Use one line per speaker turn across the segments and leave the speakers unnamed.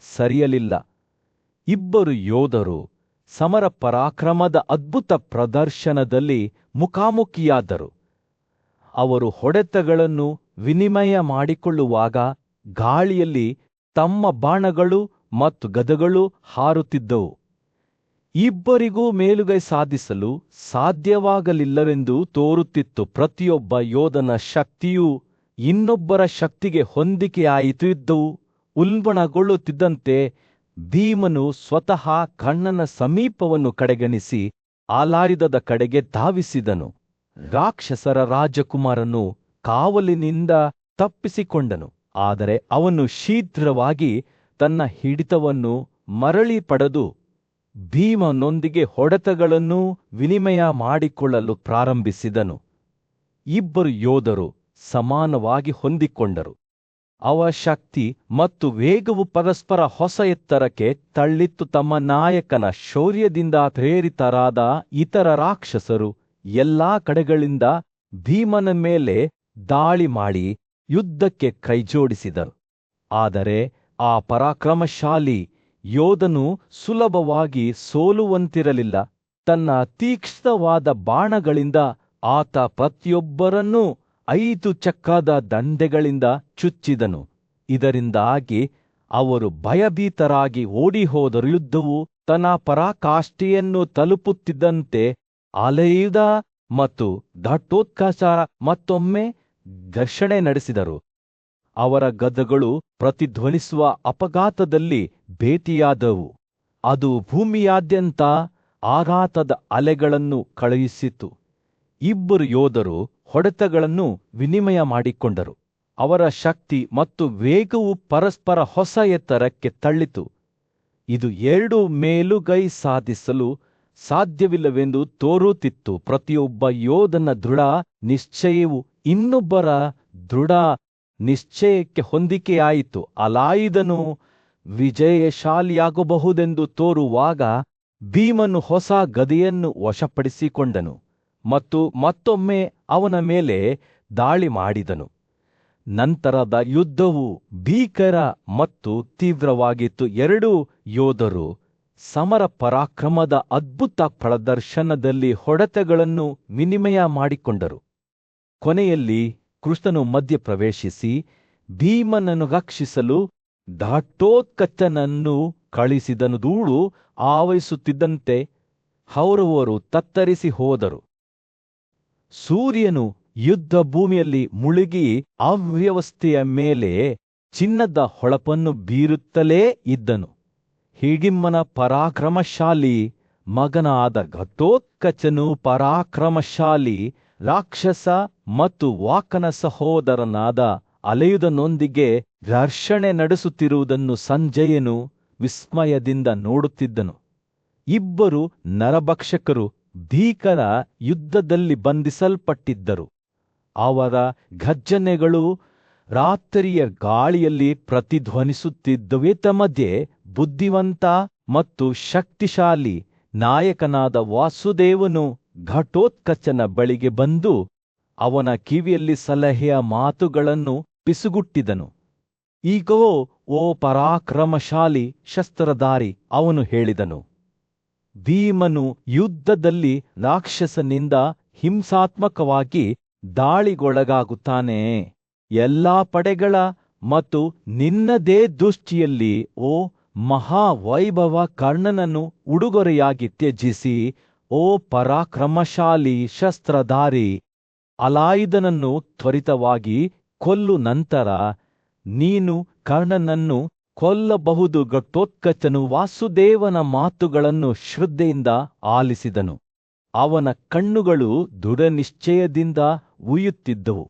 ಸರಿಯಲಿಲ್ಲ. ಇಬ್ಬರು ಯೋಧರು ಸಮರ ಪರಾಕ್ರಮದ ಅದ್ಭುತ ಪ್ರದರ್ಶನದಲ್ಲಿ ಮುಖಾಮುಖಿಯಾದರು. ಅವರು ಹೊಡೆತಗಳನ್ನು ವಿನಿಮಯ ಮಾಡಿಕೊಳ್ಳುವಾಗ ಗಾಳಿಯಲ್ಲಿ ತಮ್ಮ ಬಾಣಗಳು ಮತ್ತು ಗದೆಗಳು ಹಾರುತ್ತಿದ್ದವು. ಇಬ್ಬರಿಗೂ ಮೇಲುಗೈ ಸಾಧಿಸಲು ಸಾಧ್ಯವಾಗಲಿಲ್ಲವೆಂದು ತೋರುತ್ತಿತ್ತು. ಪ್ರತಿಯೊಬ್ಬ ಯೋಧನ ಶಕ್ತಿಯೂ ಇನ್ನೊಬ್ಬರ ಶಕ್ತಿಗೆ ಹೊಂದಿಕೆಯಾಯಿತು. ಯುದ್ಧವು ಉಲ್ಬಣಗೊಳ್ಳುತ್ತಿದ್ದಂತೆ ಭೀಮನು ಸ್ವತಃ ಕರ್ಣನ ಸಮೀಪವನ್ನು ಕಡೆಗಣಿಸಿ ಆಲಾಯುಧದ ಕಡೆಗೆ ಧಾವಿಸಿದನು. ರಾಕ್ಷಸರ ರಾಜಕುಮಾರನು ಕಾವಲಿನಿಂದ ತಪ್ಪಿಸಿಕೊಂಡನು, ಆದರೆ ಅವನು ಶೀಘ್ರವಾಗಿ ತನ್ನ ಹಿಡಿತವನ್ನು ಮರಳಿ ಪಡೆದು ಭೀಮನೊಂದಿಗೆ ಹೊಡೆತಗಳನ್ನು ವಿನಿಮಯ ಮಾಡಿಕೊಳ್ಳಲು ಪ್ರಾರಂಭಿಸಿದನು. ಇಬ್ಬರು ಯೋಧರು ಸಮಾನವಾಗಿ ಹೊಂದಿಕೊಂಡರು. ಅವರ ಶಕ್ತಿ ಮತ್ತು ವೇಗವು ಪರಸ್ಪರ ಹೊಸ ಎತ್ತರಕ್ಕೆ ತಳ್ಳಿತ್ತು. ತಮ್ಮ ನಾಯಕನ ಶೌರ್ಯದಿಂದ ಪ್ರೇರಿತರಾದ ಇತರ ರಾಕ್ಷಸರು ಎಲ್ಲಾ ಕಡೆಗಳಿಂದ ಭೀಮನ ಮೇಲೆ ದಾಳಿ ಮಾಡಿ ಯುದ್ಧಕ್ಕೆ ಕೈಜೋಡಿಸಿದರು. ಆದರೆ ಆ ಪರಾಕ್ರಮಶಾಲಿ ಯೋಧನು ಸುಲಭವಾಗಿ ಸೋಲುವಂತಿರಲಿಲ್ಲ. ತನ್ನ ತೀಕ್ಷ್ಣವಾದ ಬಾಣಗಳಿಂದ ಆತ ಪ್ರತಿಯೊಬ್ಬರನ್ನೂ 5 ಚಕ್ರದ ದಂಡೆಗಳಿಂದ ಚುಚ್ಚಿದನು. ಇದರಿಂದಾಗಿ ಅವರು ಭಯಭೀತರಾಗಿ ಓಡಿಹೋದರು. ಯುದ್ಧವು ತನ್ನ ಪರಾಕಾಷ್ಠೆಯನ್ನು ತಲುಪುತ್ತಿದ್ದಂತೆ ಆಲಾಯುಧ ಮತ್ತು ಘಟೋತ್ಕಚ ಮತ್ತೊಮ್ಮೆ ಘರ್ಷಣೆ ನಡೆಸಿದರು. ಅವರ ಗದೆಗಳು ಪ್ರತಿಧ್ವನಿಸುವ ಅಪಘಾತದಲ್ಲಿ ಭೇಟಿಯಾದವು. ಅದು ಭೂಮಿಯಾದ್ಯಂತ ಆಘಾತದ ಅಲೆಗಳನ್ನು ಕಳುಹಿಸಿತು. ಇಬ್ಬರು ಯೋಧರು ಹೊಡೆತಗಳನ್ನು ವಿನಿಮಯ ಮಾಡಿಕೊಂಡರು. ಅವರ ಶಕ್ತಿ ಮತ್ತು ವೇಗವು ಪರಸ್ಪರ ಹೊಸ ಎತ್ತರಕ್ಕೆ ತಳ್ಳಿತು. ಇದು ಎರಡೂ ಮೇಲುಗೈ ಸಾಧಿಸಲು ಸಾಧ್ಯವಿಲ್ಲವೆಂದು ತೋರುತ್ತಿತ್ತು. ಪ್ರತಿಯೊಬ್ಬ ಯೋಧನ ದೃಢ ನಿಶ್ಚಯವು ಇನ್ನೊಬ್ಬರ ದೃಢ ನಿಶ್ಚಯಕ್ಕೆ ಹೊಂದಿಕೆಯಾಯಿತು. ಆಲಾಯುಧನು ವಿಜಯಶಾಲಿಯಾಗಬಹುದೆಂದು ತೋರುವಾಗ ಭೀಮನು ಹೊಸ ಗದೆಯನ್ನು ವಶಪಡಿಸಿಕೊಂಡನು ಮತ್ತು ಮತ್ತೊಮ್ಮೆ ಅವನ ಮೇಲೆ ದಾಳಿ ಮಾಡಿದನು. ನಂತರದ ಯುದ್ಧವು ಭೀಕರ ಮತ್ತು ತೀವ್ರವಾಗಿತ್ತು. ಎರಡೂ ಯೋಧರು ಸಮರ ಪರಾಕ್ರಮದ ಅದ್ಭುತ ಪ್ರದರ್ಶನದಲ್ಲಿ ಹೊಡೆತಗಳನ್ನು ವಿನಿಮಯ ಮಾಡಿಕೊಂಡರು. ಕೊನೆಯಲ್ಲಿ ಕೃಷ್ಣನು ಮಧ್ಯಪ್ರವೇಶಿಸಿ ಭೀಮನನ್ನು ರಕ್ಷಿಸಲು ಘಟೋತ್ಕಚನನ್ನು ಕಳಿಸಿದನು. ಧೂಳು ಆವರಿಸುತ್ತಿದ್ದಂತೆ ಕೌರವರು ತತ್ತರಿಸಿ ಹೋದರು. ಸೂರ್ಯನು ಯುದ್ಧ ಭೂಮಿಯಲ್ಲಿ ಮುಳುಗಿ ಅವ್ಯವಸ್ಥೆಯ ಮೇಲೆ ಚಿನ್ನದ ಹೊಳಪನ್ನು ಬೀರುತ್ತಲೇ ಇದ್ದನು. ಹಿಡಿಂಬನ ಪರಾಕ್ರಮಶಾಲಿ ಮಗನಾದ ಘಟೋತ್ಕಚನು ಪರಾಕ್ರಮಶಾಲಿ ರಾಕ್ಷಸ ಮತ್ತು ವಾಕನ ಸಹೋದರನಾದ ಆಲಾಯುಧನೊಂದಿಗೆ ಘರ್ಷಣೆ ನಡೆಸುತ್ತಿರುವುದನ್ನು ಸಂಜಯನು ವಿಸ್ಮಯದಿಂದ ನೋಡುತ್ತಿದ್ದನು. ಇಬ್ಬರು ನರಭಕ್ಷಕರು ಭೀಕರ ಯುದ್ಧದಲ್ಲಿ ಬಂಧಿಸಲ್ಪಟ್ಟಿದ್ದರು. ಅವರ ಘರ್ಜನೆಗಳು ರಾತ್ರಿಯ ಗಾಳಿಯಲ್ಲಿ ಪ್ರತಿಧ್ವನಿಸುತ್ತಿದ್ದವೆ. ಮಧ್ಯೆ ಬುದ್ಧಿವಂತ ಮತ್ತು ಶಕ್ತಿಶಾಲಿ ನಾಯಕನಾದ ವಾಸುದೇವನು ಘಟೋತ್ಕಚನ ಬಳಿಗೆ ಬಂದು ಅವನ ಕಿವಿಯಲ್ಲಿ ಸಲಹೆಯ ಮಾತುಗಳನ್ನು ಪಿಸುಗುಟ್ಟಿದನು. ಈಗೋ ಓ ಪರಾಕ್ರಮಶಾಲಿ ಶಸ್ತ್ರಧಾರಿ, ಅವನು ಹೇಳಿದನು. ಭೀಮನು ಯುದ್ಧದಲ್ಲಿ ರಾಕ್ಷಸನಿಂದ ಹಿಂಸಾತ್ಮಕವಾಗಿ ದಾಳಿಗೊಳಗಾಗುತ್ತಾನೆ. ಎಲ್ಲಾ ಪಡೆಗಳ ಮತ್ತು ನಿನ್ನದೇ ದೃಷ್ಟಿಯಲ್ಲಿ ಓ ಮಹಾವೈಭವ ಕರ್ಣನನ್ನು ಉಡುಗೊರೆಯಾಗಿ ತ್ಯಜಿಸಿ, ಓ ಪರಾಕ್ರಮಶಾಲಿ ಶಸ್ತ್ರಧಾರಿ, ಆಲಾಯುಧನನ್ನು ತ್ವರಿತವಾಗಿ ಕೊಲ್ಲು. ನಂತರ ನೀನು ಕರ್ಣನನ್ನು ಕೊಲ್ಲಬಹುದು. ಘಟೋತ್ಕಚನು ವಾಸುದೇವನ ಮಾತುಗಳನ್ನು ಶ್ರದ್ಧೆಯಿಂದ ಆಲಿಸಿದನು. ಅವನ ಕಣ್ಣುಗಳು ದೃಢನಿಶ್ಚಯದಿಂದ ಉರಿಯುತ್ತಿದ್ದವು.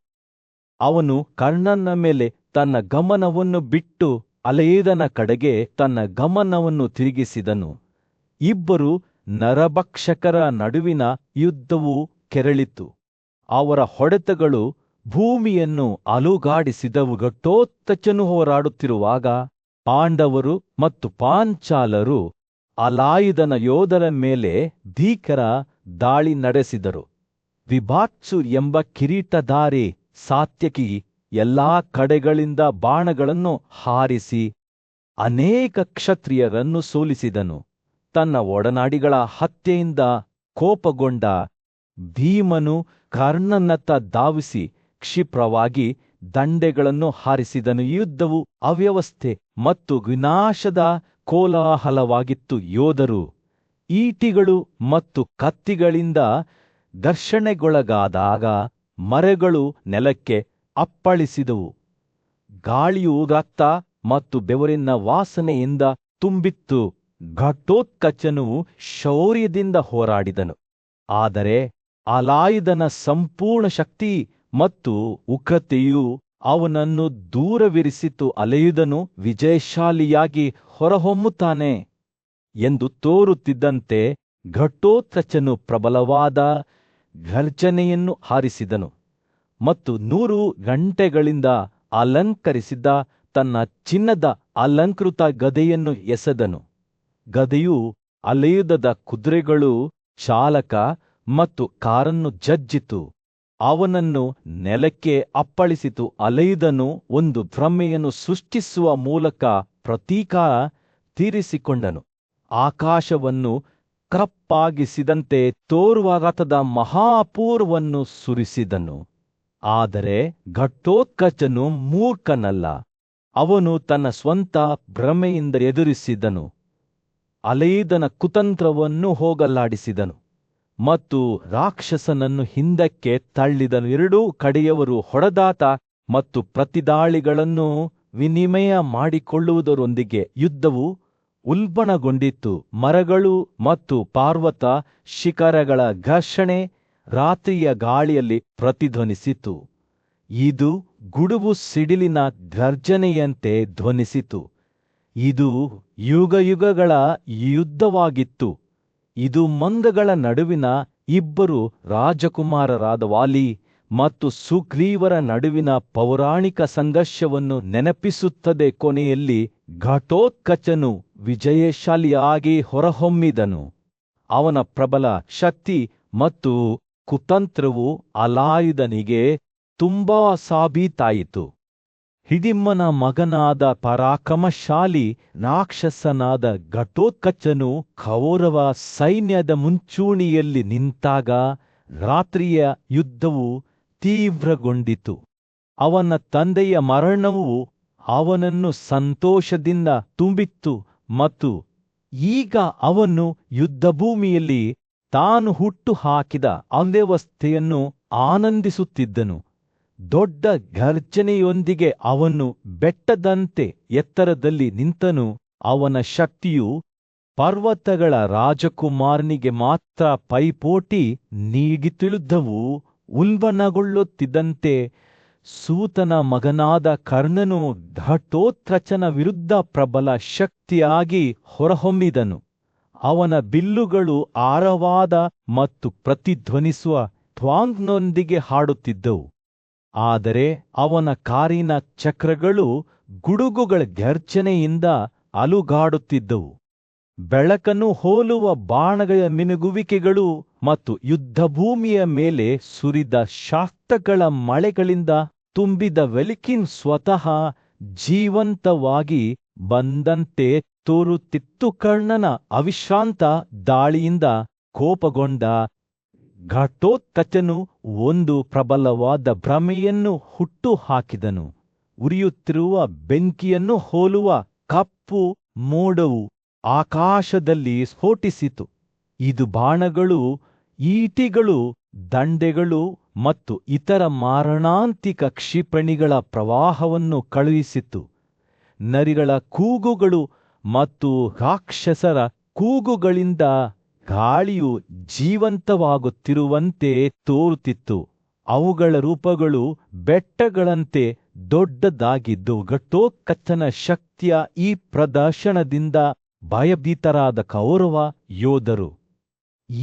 ಅವನು ಕರ್ಣನ ಮೇಲೆ ತನ್ನ ಗಮನವನ್ನು ಬಿಟ್ಟು ಆಲಾಯುಧನ ಕಡೆಗೆ ತನ್ನ ಗಮನವನ್ನು ತಿರುಗಿಸಿದನು. ಇಬ್ಬರು ನರಭಕ್ಷಕರ ನಡುವಿನ ಯುದ್ಧವು ಕೆರಳಿತು. ಅವರ ಹೊಡೆತಗಳು ಭೂಮಿಯನ್ನು ಅಲುಗಾಡಿಸಿದವು. ಘಟೋತ್ಕಚನು ಹೋರಾಡುತ್ತಿರುವಾಗ ಪಾಂಡವರು ಮತ್ತು ಪಾಂಚಾಲರು ಆಲಾಯುಧನ ಯೋಧರ ಮೇಲೆ ಭೀಕರ ದಾಳಿ ನಡೆಸಿದರು. ವಿಭಾತ್ಸು ಎಂಬ ಕಿರೀಟಧಾರಿ ಸಾತ್ಯಕಿ ಎಲ್ಲಾ ಕಡೆಗಳಿಂದ ಬಾಣಗಳನ್ನು ಹಾರಿಸಿ ಅನೇಕ ಕ್ಷತ್ರಿಯರನ್ನು ಸೋಲಿಸಿದನು. ತನ್ನ ಒಡನಾಡಿಗಳ ಹತ್ಯೆಯಿಂದ ಕೋಪಗೊಂಡ ಭೀಮನು ಕರ್ಣನತ್ತ ಧಾವಿಸಿ ಕ್ಷಿಪ್ರವಾಗಿ ದಂಡೆಗಳನ್ನು ಹಾರಿಸಿದನು. ಯುದ್ಧವು ಅವ್ಯವಸ್ಥೆ ಮತ್ತು ವಿನಾಶದ ಕೋಲಾಹಲವಾಗಿತ್ತು. ಯೋಧರು ಈಟಿಗಳು ಮತ್ತು ಕತ್ತಿಗಳಿಂದ ಘರ್ಷಣೆಗೊಳಗಾದಾಗ ಮರಗಳು ನೆಲಕ್ಕೆ ಅಪ್ಪಳಿಸಿದವು. ಗಾಳಿಯು ರಕ್ತ ಮತ್ತು ಬೆವರಿನ ವಾಸನೆಯಿಂದ ತುಂಬಿತ್ತು. ಘಟೋತ್ಕಚನು ಶೌರ್ಯದಿಂದ ಹೋರಾಡಿದನು, ಆದರೆ ಅಲಾಯುಧನ ಸಂಪೂರ್ಣ ಶಕ್ತಿ ಮತ್ತು ಉಗ್ರತೆಯು ಅವನನ್ನು ದೂರವಿರಿಸಿತು. ಅಲಾಯುಧನು ವಿಜಯಶಾಲಿಯಾಗಿ ಹೊರಹೊಮ್ಮುತ್ತಾನೆ ಎಂದು ತೋರುತ್ತಿದ್ದಂತೆ ಘಟೋತ್ಕಚನು ಪ್ರಬಲವಾದ ಘರ್ಜನೆಯನ್ನು ಹಾರಿಸಿದನು ಮತ್ತು 100 ಗಂಟೆಗಳಿಂದ ಅಲಂಕರಿಸಿದ್ದ ತನ್ನ ಚಿನ್ನದ ಅಲಂಕೃತ ಗದೆಯನ್ನು ಎಸೆದನು. ಗದೆಯು ಅಲಾಯುಧದ ಕುದುರೆಗಳು, ಚಾಲಕ ಮತ್ತು ಕಾರನ್ನು ಜಜ್ಜಿತು, ಅವನನ್ನು ನೆಲಕ್ಕೆ ಅಪ್ಪಳಿಸಿತು. ಅಲಾಯುಧನು ಒಂದು ಭ್ರಮೆಯನ್ನು ಸೃಷ್ಟಿಸುವ ಮೂಲಕ ಪ್ರತೀಕಾರ ತೀರಿಸಿಕೊಂಡನು. ಆಕಾಶವನ್ನು ಕಪ್ಪಾಗಿಸಿದಂತೆ ತೋರುವ ರಥದ ಮಹಾಪೂರವನ್ನು ಸುರಿಸಿದನು. ಆದರೆ ಘಟೋತ್ಕಚನು ಮೂರ್ಖನಲ್ಲ, ಅವನು ತನ್ನ ಸ್ವಂತ ಭ್ರಮೆಯಿಂದ ಎದುರಿಸಿದನು. ಅಲಾಯುಧನ ಕುತಂತ್ರವನ್ನು ಹೋಗಲಾಡಿಸಿದನು ಮತ್ತು ರಾಕ್ಷಸನನ್ನು ಹಿಂದಕ್ಕೆ ತಳ್ಳಿದನು. 2 ಕಡೆಯವರು ಹೊಡೆದಾಟ ಮತ್ತು ಪ್ರತಿದಾಳಿಗಳನ್ನು ವಿನಿಮಯ ಮಾಡಿಕೊಳ್ಳುವುದರೊಂದಿಗೆ ಯುದ್ಧವು ಉಲ್ಬಣಗೊಂಡಿತು. ಮರಗಳು ಮತ್ತು ಪರ್ವತ ಶಿಖರಗಳ ಘರ್ಷಣೆ ರಾತ್ರಿಯ ಗಾಳಿಯಲ್ಲಿ ಪ್ರತಿಧ್ವನಿಸಿತು. ಇದು ಗುಡುಗು ಸಿಡಿಲಿನ ಘರ್ಜನೆಯಂತೆ ಧ್ವನಿಸಿತು. ಇದು ಯುಗಯುಗಗಳ ಯುದ್ಧವಾಗಿತ್ತು. ಇದು ಮಂದಗಳ ನಡುವಿನ 2 ರಾಜಕುಮಾರರಾದ ವಾಲಿ ಮತ್ತು ಸುಗ್ರೀವರ ನಡುವಿನ ಪೌರಾಣಿಕ ಸಂಘರ್ಷವನ್ನು ನೆನಪಿಸುತ್ತದೆ. ಕೊನೆಯಲ್ಲಿ ಘಟೋತ್ಕಚನು ವಿಜಯಶಾಲಿಯಾಗಿ ಹೊರಹೊಮ್ಮಿದನು. ಅವನ ಪ್ರಬಲ ಶಕ್ತಿ ಮತ್ತು ಕುತಂತ್ರವು ಅಲಾಯುಧನಿಗೆ ತುಂಬಾ ಸಾಬೀತಾಯಿತು. ಹಿಡಿಮ್ಮನ ಮಗನಾದ ಪರಾಕ್ರಮಶಾಲಿ ರಾಕ್ಷಸನಾದ ಘಟೋತ್ಕಚನು ಕೌರವ ಸೈನ್ಯದ ಮುಂಚೂಣಿಯಲ್ಲಿ ನಿಂತಾಗ ರಾತ್ರಿಯ ಯುದ್ಧವು ತೀವ್ರಗೊಂಡಿತು. ಅವನ ತಂದೆಯ ಮರಣವು ಅವನನ್ನು ಸಂತೋಷದಿಂದ ತುಂಬಿತ್ತು ಮತ್ತು ಈಗ ಅವನು ಯುದ್ಧಭೂಮಿಯಲ್ಲಿ ತಾನು ಹುಟ್ಟು ಹಾಕಿದ ಅವ್ಯವಸ್ಥೆಯನ್ನು ಆನಂದಿಸುತ್ತಿದ್ದನು. ದೊಡ್ಡ ಘರ್ಜನೆಯೊಂದಿಗೆ ಅವನು ಬೆಟ್ಟದಂತೆ ಎತ್ತರದಲ್ಲಿ ನಿಂತನು. ಅವನ ಶಕ್ತಿಯು ಪರ್ವತಗಳ ರಾಜಕುಮಾರನಿಗೆ ಮಾತ್ರ ಪೈಪೋಟಿ ನೀಡಿತಿಳಿದವು. ಉಲ್ಬಣಗೊಳ್ಳುತ್ತಿದ್ದಂತೆ ಸೂತನ ಮಗನಾದ ಕರ್ಣನು ಘಟೋತ್ಕಚನ ವಿರುದ್ಧ ಪ್ರಬಲ ಶಕ್ತಿಯಾಗಿ ಹೊರಹೊಮ್ಮಿದನು. ಅವನ ಬಿಲ್ಲುಗಳು ಆಳವಾದ ಮತ್ತು ಪ್ರತಿಧ್ವನಿಸುವ ಟ್ವಾಂಗ್ನೊಂದಿಗೆ ಹಾಡುತ್ತಿದ್ದವು, ಆದರೆ ಅವನ ಕಾರಿನ ಚಕ್ರಗಳು ಗುಡುಗುಗಳ ಘರ್ಜನೆಯಿಂದ ಅಲುಗಾಡುತ್ತಿದ್ದವು. ಬೆಳಕನ್ನು ಹೋಲುವ ಬಾಣಗಳ ಮಿನುಗುವಿಕೆಗಳು ಮತ್ತು ಯುದ್ಧಭೂಮಿಯ ಮೇಲೆ ಸುರಿದ ಶಾಸ್ತ್ರಗಳ ಮಳೆಗಳಿಂದ ತುಂಬಿದ ವೆಲಿಕಿನ್ ಸ್ವತಃ ಜೀವಂತವಾಗಿ ಬಂದಂತೆ ತೋರುತ್ತಿತ್ತು. ಕರ್ಣನ ಅವಿಶ್ರಾಂತ ದಾಳಿಯಿಂದ ಕೋಪಗೊಂಡ ಘಟೋತ್ಕಚನು ಒಂದು ಪ್ರಬಲವಾದ ಭ್ರಮೆಯನ್ನು ಹುಟ್ಟು ಹಾಕಿದನು. ಉರಿಯುತ್ತಿರುವ ಬೆಂಕಿಯನ್ನು ಹೋಲುವ ಕಪ್ಪು ಮೋಡವು ಆಕಾಶದಲ್ಲಿ ಸ್ಫೋಟಿಸಿತು. ಇದು ಬಾಣಗಳು, ಈಟಿಗಳು, ದಂಡೆಗಳು ಮತ್ತು ಇತರ ಮಾರಣಾಂತಿಕ ಕ್ಷಿಪಣಿಗಳ ಪ್ರವಾಹವನ್ನು ಕಳುಹಿಸಿತು. ನರಿಗಳ ಕೂಗುಗಳು ಮತ್ತು ರಾಕ್ಷಸರ ಕೂಗುಗಳಿಂದ ಗಾಳಿಯು ಜೀವಂತವಾಗುತ್ತಿರುವಂತೆ ತೋರುತ್ತಿತ್ತು. ಅವುಗಳ ರೂಪಗಳು ಬೆಟ್ಟಗಳಂತೆ ದೊಡ್ಡದಾಗಿದ್ದು, ಘಟೋತ್ಕಚನ ಶಕ್ತಿಯ ಈ ಪ್ರದರ್ಶನದಿಂದ ಭಯಭೀತರಾದ ಕೌರವ ಯೋಧರು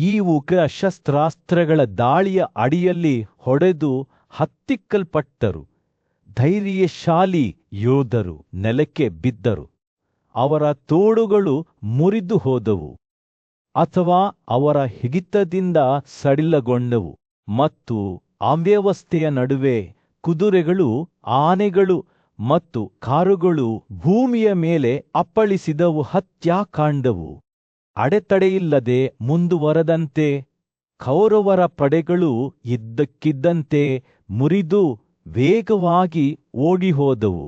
ಈ ಉಗ್ರ ಶಸ್ತ್ರಾಸ್ತ್ರಗಳ ದಾಳಿಯ ಅಡಿಯಲ್ಲಿ ಹೊಡೆದು ಹತ್ತಿಕ್ಕಲ್ಪಟ್ಟರು. ಧೈರ್ಯಶಾಲಿ ಯೋಧರು ನೆಲಕ್ಕೆ ಬಿದ್ದರು, ಅವರ ತೋಳುಗಳು ಮುರಿದು ಹೋದವು ಅಥವಾ ಅವರ ಹಿಡಿತದಿಂದ ಸಡಿಲಗೊಂಡವು ಮತ್ತು ಅವ್ಯವಸ್ಥೆಯ ನಡುವೆ ಕುದುರೆಗಳು, ಆನೆಗಳು ಮತ್ತು ಕಾರುಗಳು ಭೂಮಿಯ ಮೇಲೆ ಅಪ್ಪಳಿಸಿದವು. ಹತ್ಯಾಕಾಂಡವು ಅಡೆತಡೆಯಿಲ್ಲದೆ ಮುಂದುವರದಂತೆ ಕೌರವರ ಪಡೆಗಳು ಇದ್ದಕ್ಕಿದ್ದಂತೆ ಮುರಿದು ವೇಗವಾಗಿ ಓಡಿಹೋದವು.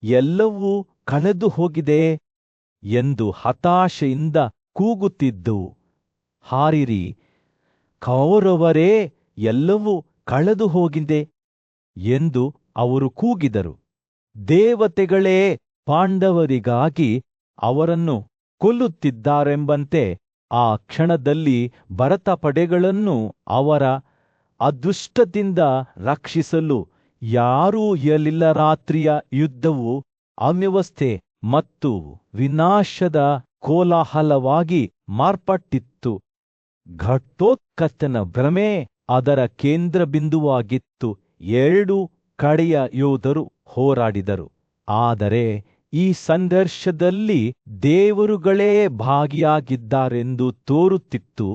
ಎಲ್ಲವೂ ಕಳೆದು ಹೋಗಿದೆ ಎಂದು ಹತಾಶೆಯಿಂದ ಕೂಗುತ್ತಿದ್ದವು. ಹಾರಿರಿ, ಕೌರವರೇ, ಎಲ್ಲವೂ ಕಳೆದು ಹೋಗಿದೆ ಎಂದು ಅವರು ಕೂಗಿದರು. ದೇವತೆಗಳೇ ಪಾಂಡವರಿಗಾಗಿ ಅವರನ್ನು ಕೊಲ್ಲುತ್ತಿದ್ದಾರೆಂಬಂತೆ ಆ ಕ್ಷಣದಲ್ಲಿ ಭರತ ಪಡೆಗಳನ್ನು ಅವರ ಅದೃಷ್ಟದಿಂದ ರಕ್ಷಿಸಲು ಯಾರೂ ಇರಲಿಲ್ಲ. ರಾತ್ರಿಯ ಯುದ್ಧವು ಅವ್ಯವಸ್ಥೆ ಮತ್ತು ವಿನಾಶದ ಕೋಲಾಹಲವಾಗಿ ಮಾರ್ಪಟ್ಟಿತ್ತು. ಘಟೋತ್ಕಚನ ಭ್ರಮೆ ಅದರ ಕೇಂದ್ರಬಿಂದುವಾಗಿತ್ತು. 2 ಕಡೆಯ ಯೋಧರು ಹೋರಾಡಿದರು, ಆದರೆ ಈ ಸಂಘರ್ಷದಲ್ಲಿ ದೇವರುಗಳೇ ಭಾಗಿಯಾಗಿದ್ದಾರೆಂದು ತೋರುತ್ತಿತ್ತು.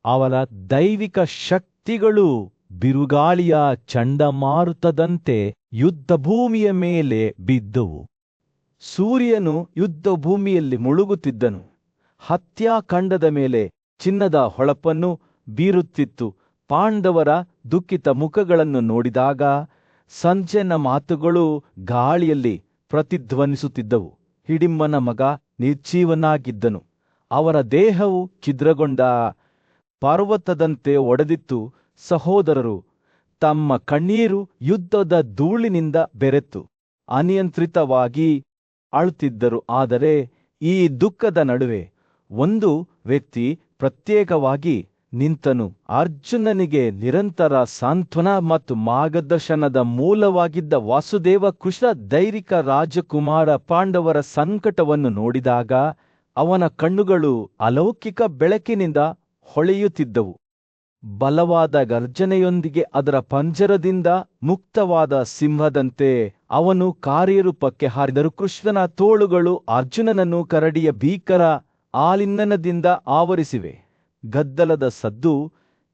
ಅವರ ದೈವಿಕ ಶಕ್ತಿಗಳು ಬಿರುಗಾಳಿಯ ಚಂಡಮಾರುತದಂತೆ ಯುದ್ಧಭೂಮಿಯ ಮೇಲೆ ಬಿದ್ದವು. ಸೂರ್ಯನು ಯುದ್ಧಭೂಮಿಯಲ್ಲಿ ಮುಳುಗುತ್ತಿದ್ದನು. ಹತ್ಯಾಕಾಂಡದ ಮೇಲೆ ಚಿನ್ನದ ಹೊಳಪನ್ನು ಬೀರುತ್ತಿತ್ತು. ಪಾಂಡವರ ದುಃಖಿತ ಮುಖಗಳನ್ನು ನೋಡಿದಾಗ ಸಂಜಯನ ಮಾತುಗಳು ಗಾಳಿಯಲ್ಲಿ ಪ್ರತಿಧ್ವನಿಸುತ್ತಿದ್ದವು. ಹಿಡಿಂಬನ ಮಗ ನಿರ್ಜೀವನಾಗಿದ್ದನು. ಅವರ ದೇಹವು ಛಿದ್ರಗೊಂಡ ಪರ್ವತದಂತೆ ಒಡೆದಿತ್ತು. ಸಹೋದರರು ತಮ್ಮ ಕಣ್ಣೀರು ಯುದ್ಧದ ಧೂಳಿನಿಂದ ಬೆರೆತು ಅನಿಯಂತ್ರಿತವಾಗಿ ಅಳುತ್ತಿದ್ದರು. ಆದರೆ ಈ ದುಃಖದ ನಡುವೆ ಒಂದು ವ್ಯಕ್ತಿ ಪ್ರತ್ಯೇಕವಾಗಿ ನಿಂತನು. ಅರ್ಜುನನಿಗೆ ನಿರಂತರ ಸಾಂತ್ವನ ಮತ್ತು ಮಾರ್ಗದರ್ಶನದ ಮೂಲವಾಗಿದ್ದ ವಾಸುದೇವ ಕೃಷ್ಣ, ದೈವಿಕ ರಾಜಕುಮಾರ. ಪಾಂಡವರ ಸಂಕಟವನ್ನು ನೋಡಿದಾಗ ಅವನ ಕಣ್ಣುಗಳು ಅಲೌಕಿಕ ಬೆಳಕಿನಿಂದ ಹೊಳೆಯುತ್ತಿದ್ದವು. ಬಲವಾದ ಗರ್ಜನೆಯೊಂದಿಗೆ ಅದರ ಪಂಜರದಿಂದ ಮುಕ್ತವಾದ ಸಿಂಹದಂತೆ ಅವನು ಕಾರ್ಯರೂಪಕ್ಕೆ ಹಾರಿದರು. ಕೃಷ್ಣನ ತೋಳುಗಳು ಅರ್ಜುನನನ್ನು ಕರಡಿಯ ಭೀಕರ ಆಲಿಂಗನದಿಂದ ಆವರಿಸಿವೆ. ಗದ್ದಲದ ಸದ್ದು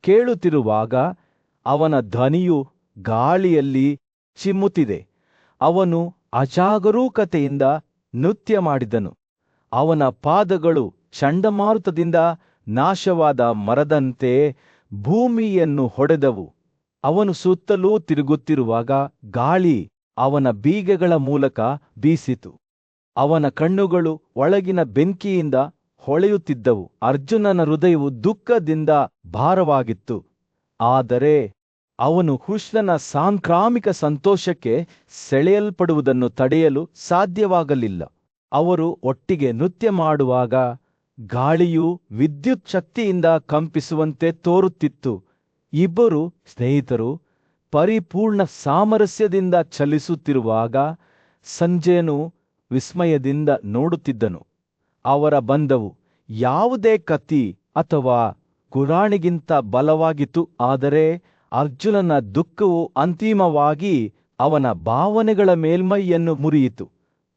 ಕೇಳುತ್ತಿರುವಾಗ ಅವನ ಧ್ವನಿಯು ಗಾಳಿಯಲ್ಲಿ ಚಿಮ್ಮುತ್ತಿದೆ. ಅವನು ಅಜಾಗರೂಕತೆಯಿಂದ ನೃತ್ಯ ಮಾಡಿದನು. ಅವನ ಪಾದಗಳು ಚಂಡಮಾರುತದಿಂದ ನಾಶವಾದ ಮರದಂತೆ ಭೂಮಿಯನ್ನು ಹೊಡೆದವು. ಅವನು ಸುತ್ತಲೂ ತಿರುಗುತ್ತಿರುವಾಗ ಗಾಳಿ ಅವನ ಬೀಗಗಳ ಮೂಲಕ ಬೀಸಿತು. ಅವನ ಕಣ್ಣುಗಳು ಒಳಗಿನ ಬೆಂಕಿಯಿಂದ ಹೊಳೆಯುತ್ತಿದ್ದವು. ಅರ್ಜುನನ ಹೃದಯವು ದುಃಖದಿಂದ ಭಾರವಾಗಿತ್ತು. ಆದರೆ ಅವನು ಕೃಷ್ಣನ ಸಾಂಕ್ರಾಮಿಕ ಸಂತೋಷಕ್ಕೆ ಸೆಳೆಯಲ್ಪಡುವುದನ್ನು ತಡೆಯಲು ಸಾಧ್ಯವಾಗಲಿಲ್ಲ. ಅವರು ಒಟ್ಟಿಗೆ ನೃತ್ಯ ಮಾಡುವಾಗ ಗಾಳಿಯು ವಿದ್ಯುತ್ ಶಕ್ತಿಯಿಂದ ಕಂಪಿಸುವಂತೆ ತೋರುತ್ತಿತ್ತು. ಇಬ್ಬರು ಸ್ನೇಹಿತರು ಪರಿಪೂರ್ಣ ಸಾಮರಸ್ಯದಿಂದ ಚಲಿಸುತ್ತಿರುವಾಗ ಸಂಜಯನು ವಿಸ್ಮಯದಿಂದ ನೋಡುತ್ತಿದ್ದನು. ಅವರ ಬಂಧವು ಯಾವುದೇ ಕತ್ತಿ ಅಥವಾ ಗುರಾಣಿಗಿಂತ ಬಲವಾಗಿತ್ತು. ಆದರೆ ಅರ್ಜುನನ ದುಃಖವು ಅಂತಿಮವಾಗಿ ಅವನ ಭಾವನೆಗಳ ಮೇಲ್ಮೈಯನ್ನು ಮುರಿಯಿತು.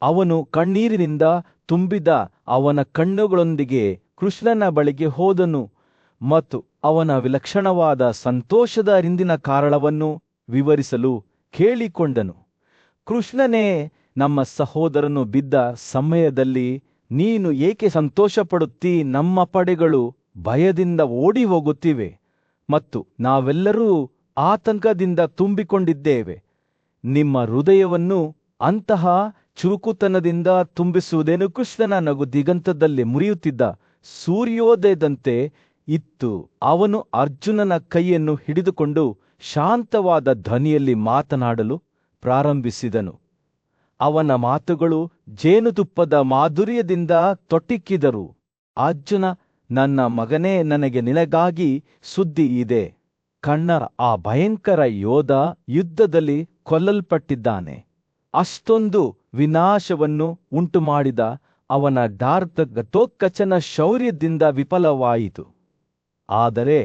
ಅವನು ಕಣ್ಣೀರಿನಿಂದ ತುಂಬಿದ ಅವನ ಕಣ್ಣುಗಳೊಂದಿಗೆ ಕೃಷ್ಣನ ಬಳಿಗೆ ಹೋದನು ಮತ್ತು ಅವನ ವಿಲಕ್ಷಣವಾದ ಸಂತೋಷದ ಹಿಂದಿನ ಕಾರಣವನ್ನು ವಿವರಿಸಲು ಕೇಳಿಕೊಂಡನು. ಕೃಷ್ಣನೇ, ನಮ್ಮ ಸಹೋದರನು ಬಿದ್ದ ಸಮಯದಲ್ಲಿ ನೀನು ಏಕೆ ಸಂತೋಷಪಡುತ್ತೀ? ನಮ್ಮ ಪಡೆಗಳು ಭಯದಿಂದ ಓಡಿ ಹೋಗುತ್ತಿವೆ ಮತ್ತು ನಾವೆಲ್ಲರೂ ಆತಂಕದಿಂದ ತುಂಬಿಕೊಂಡಿದ್ದೇವೆ. ನಿಮ್ಮ ಹೃದಯವನ್ನು ಅಂತಹ ಚುರುಕುತನದಿಂದ ತುಂಬಿಸುವುದೇನು? ಕೃಷ್ಣನ ನಗು ದಿಗಂತದಲ್ಲಿ ಮುರಿಯುತ್ತಿದ್ದ ಸೂರ್ಯೋದಯದಂತೆ ಇತ್ತು. ಅವನು ಅರ್ಜುನನ ಕೈಯನ್ನು ಹಿಡಿದುಕೊಂಡು ಶಾಂತವಾದ ಧ್ವನಿಯಲ್ಲಿ ಮಾತನಾಡಲು ಪ್ರಾರಂಭಿಸಿದನು. ಅವನ ಮಾತುಗಳು ಜೇನುತುಪ್ಪದ ಮಾಧುರ್ಯದಿಂದ ತೊಟ್ಟಿಕ್ಕಿದರು. ಅರ್ಜುನ, ನನ್ನ ಮಗನೇ, ನನಗೆ ನಿನಗಾಗಿ ಸುದ್ದಿ ಇದೆ. ಕರ್ಣನ ಆ ಭಯಂಕರ ಯೋಧ ಯುದ್ಧದಲ್ಲಿ ಕೊಲ್ಲಲ್ಪಟ್ಟಿದ್ದಾನೆ. ಅಷ್ಟೊಂದು ವಿನಾಶವನ್ನು ಉಂಟುಮಾಡಿದ ಅವನ ಘಟೋತ್ಕಚನ ಶೌರ್ಯದಿಂದ ವಿಫಲವಾಯಿತು. ಆದರೆ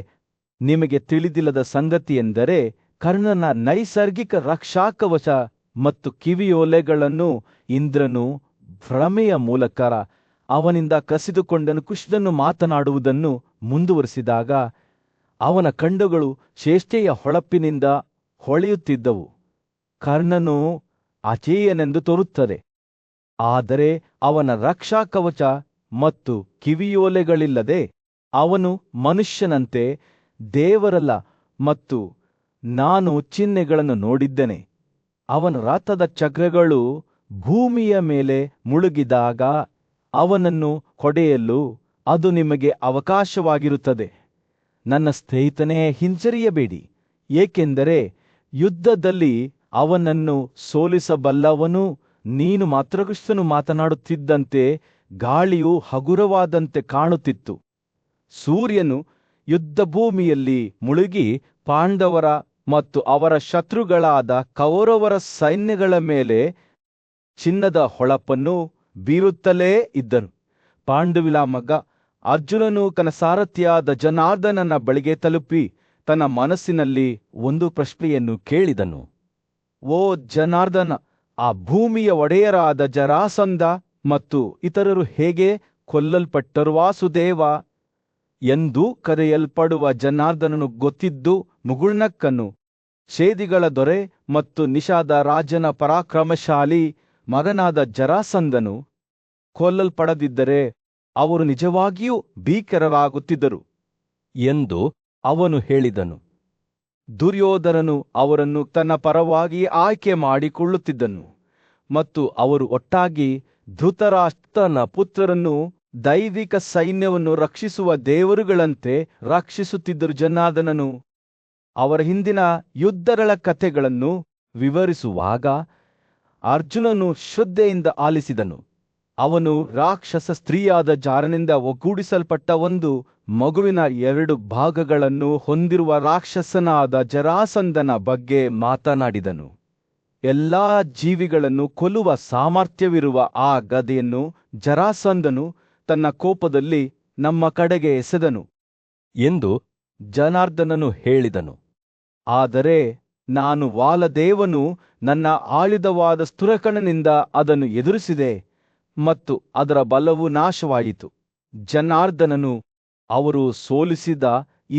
ನಿಮಗೆ ತಿಳಿದಿಲ್ಲದ ಸಂಗತಿಯೆಂದರೆ ಕರ್ಣನ ನೈಸರ್ಗಿಕ ರಕ್ಷಾಕವಚ ಮತ್ತು ಕಿವಿಯೋಲೆಗಳನ್ನು ಇಂದ್ರನು ಭ್ರಮೆಯ ಮೂಲಕ ಅವನಿಂದ ಕಸಿದುಕೊಂಡನು. ಕೃಷ್ಣನು ಮಾತನಾಡುವುದನ್ನು ಮುಂದುವರಿಸಿದಾಗ ಅವನ ಕಣ್ಣುಗಳು ಚೇಷ್ಟೆಯ ಹೊಳಪಿನಿಂದ ಹೊಳೆಯುತ್ತಿದ್ದವು. ಕರ್ಣನು ಅಜೇಯನೆಂದು ತೋರುತ್ತದೆ. ಆದರೆ ಅವನ ರಕ್ಷಾ ಕವಚ ಮತ್ತು ಕಿವಿಯೋಲೆಗಳಿಲ್ಲದೆ ಅವನು ಮನುಷ್ಯನಂತೆ ದೇವರಲ್ಲ. ಮತ್ತು ನಾನು ಚಿಹ್ನೆಗಳನ್ನು ನೋಡಿದ್ದೇನೆ. ಅವನ ರಥದ ಚಕ್ರಗಳು ಭೂಮಿಯ ಮೇಲೆ ಮುಳುಗಿದಾಗ ಅವನನ್ನು ಹೊಡೆಯಲು ಅದು ನಿಮಗೆ ಅವಕಾಶವಾಗಿರುತ್ತದೆ. ನನ್ನ ಸ್ನೇಹಿತನೇ, ಹಿಂಜರಿಯಬೇಡಿ, ಏಕೆಂದರೆ ಯುದ್ಧದಲ್ಲಿ ಅವನನ್ನು ಸೋಲಿಸಬಲ್ಲವನು ನೀನು ಮಾತ್ರ. ಕ್ರಿಸ್ತನು ಮಾತನಾಡುತ್ತಿದ್ದಂತೆ ಗಾಳಿಯು ಹಗುರವಾದಂತೆ ಕಾಣುತ್ತಿತ್ತು. ಸೂರ್ಯನು ಯುದ್ಧಭೂಮಿಯಲ್ಲಿ ಮುಳುಗಿ ಪಾಂಡವರ ಮತ್ತು ಅವರ ಶತ್ರುಗಳಾದ ಕೌರವರ ಸೈನ್ಯಗಳ ಮೇಲೆ ಚಿನ್ನದ ಹೊಳಪನ್ನು ಬೀರುತ್ತಲೇ ಇದ್ದನು. ಪಾಂಡುವಿನ ಮಗ ಅರ್ಜುನನು ತನ್ನ ಸಾರಥಿಯಾದ ಜನಾರ್ದನನ ಬಳಿಗೆ ತಲುಪಿ ತನ್ನ ಮನಸ್ಸಿನಲ್ಲಿ ಒಂದು ಪ್ರಶ್ನೆಯನ್ನು ಕೇಳಿದನು. ಓ ಜನಾರ್ದನ, ಆ ಭೂಮಿಯ ಒಡೆಯರಾದ ಜರಾಸಂಧ ಮತ್ತು ಇತರರು ಹೇಗೆ ಕೊಲ್ಲಲ್ಪಟ್ಟರು? ವಾಸುದೇವ ಎಂದು ಕರೆಯಲ್ಪಡುವ ಜನಾರ್ದನನು ಗೊತ್ತಿದ್ದು ಮುಗುಳ್ನಕ್ಕನು. ಛೇದಿಗಳ ದೊರೆ ಮತ್ತು ನಿಷಾದ ರಾಜನ ಪರಾಕ್ರಮಶಾಲಿ ಮಗನಾದ ಜರಾಸಂಧನು ಕೊಲ್ಲಲ್ಪಡದಿದ್ದರೆ ಅವರು ನಿಜವಾಗಿಯೂ ಭೀಕರರಾಗುತ್ತಿದ್ದರು ಎಂದು ಅವನು ಹೇಳಿದನು. ದುರ್ಯೋಧನನು ಅವರನ್ನು ತನ್ನ ಪರವಾಗಿ ಆಯ್ಕೆ ಮಾಡಿಕೊಳ್ಳುತ್ತಿದ್ದನು ಮತ್ತು ಅವರು ಒಟ್ಟಾಗಿ ಧೃತರಾಷ್ಟ್ರನ ಪುತ್ರರನ್ನು ದೈವಿಕ ಸೈನ್ಯವನ್ನು ರಕ್ಷಿಸುವ ದೇವರುಗಳಂತೆ ರಕ್ಷಿಸುತ್ತಿದ್ದರು. ಜನಾರ್ದನನು ಅವರ ಹಿಂದಿನ ಯುದ್ಧಗಳ ಕಥೆಗಳನ್ನು ವಿವರಿಸುವಾಗ ಅರ್ಜುನನು ಶ್ರದ್ಧೆಯಿಂದ ಆಲಿಸಿದನು. ಅವನು ರಾಕ್ಷಸ ಸ್ತ್ರೀಯಾದ ಜಾರನಿಂದ ಒಗ್ಗೂಡಿಸಲ್ಪಟ್ಟ ಒಂದು ಮಗುವಿನ 2 ಭಾಗಗಳನ್ನು ಹೊಂದಿರುವ ರಾಕ್ಷಸನಾದ ಜರಾಸಂಧನ ಬಗ್ಗೆ ಮಾತನಾಡಿದನು. ಎಲ್ಲಾ ಜೀವಿಗಳನ್ನು ಕೊಲ್ಲುವ ಸಾಮರ್ಥ್ಯವಿರುವ ಆ ಗದೆಯನ್ನು ಜರಾಸಂಧನು ತನ್ನ ಕೋಪದಲ್ಲಿ ನಮ್ಮ ಕಡೆಗೆ ಎಸೆದನು ಎಂದು ಜನಾರ್ದನನು ಹೇಳಿದನು. ಆದರೆ ನಾನು ವಾಲದೇವನು ನನ್ನ ಆಯುಧವಾದ ಸ್ತುರಕಣನಿಂದ ಅದನ್ನು ಎದುರಿಸಿದೆ ಮತ್ತು ಅದರ ಬಲವು ನಾಶವಾಯಿತು. ಜನಾರ್ದನನು ಅವರು ಸೋಲಿಸಿದ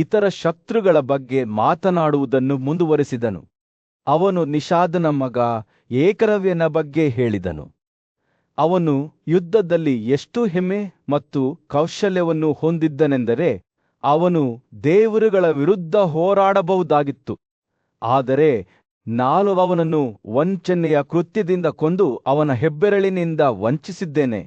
ಇತರ ಶತ್ರುಗಳ ಬಗ್ಗೆ ಮಾತನಾಡುವುದನ್ನು ಮುಂದುವರೆಸಿದನು. ಅವನು ನಿಷಾದನ ಮಗ ಏಕಲವ್ಯನ ಬಗ್ಗೆ ಹೇಳಿದನು. ಅವನು ಯುದ್ಧದಲ್ಲಿ ಎಷ್ಟು ಹೆಮ್ಮೆ ಮತ್ತು ಕೌಶಲ್ಯವನ್ನು ಹೊಂದಿದ್ದನೆಂದರೆ ಅವನು ದೇವರುಗಳ ವಿರುದ್ಧ ಹೋರಾಡಬಹುದಾಗಿತ್ತು. ಆದರೆ ನಾನು ಅವನನ್ನು ವಂಚನೆಯ ಕೃತ್ಯದಿಂದ ಕೊಂದು ಅವನ ಹೆಬ್ಬೆರಳಿನಿಂದ ವಂಚಿಸಿದ್ದೇನೆ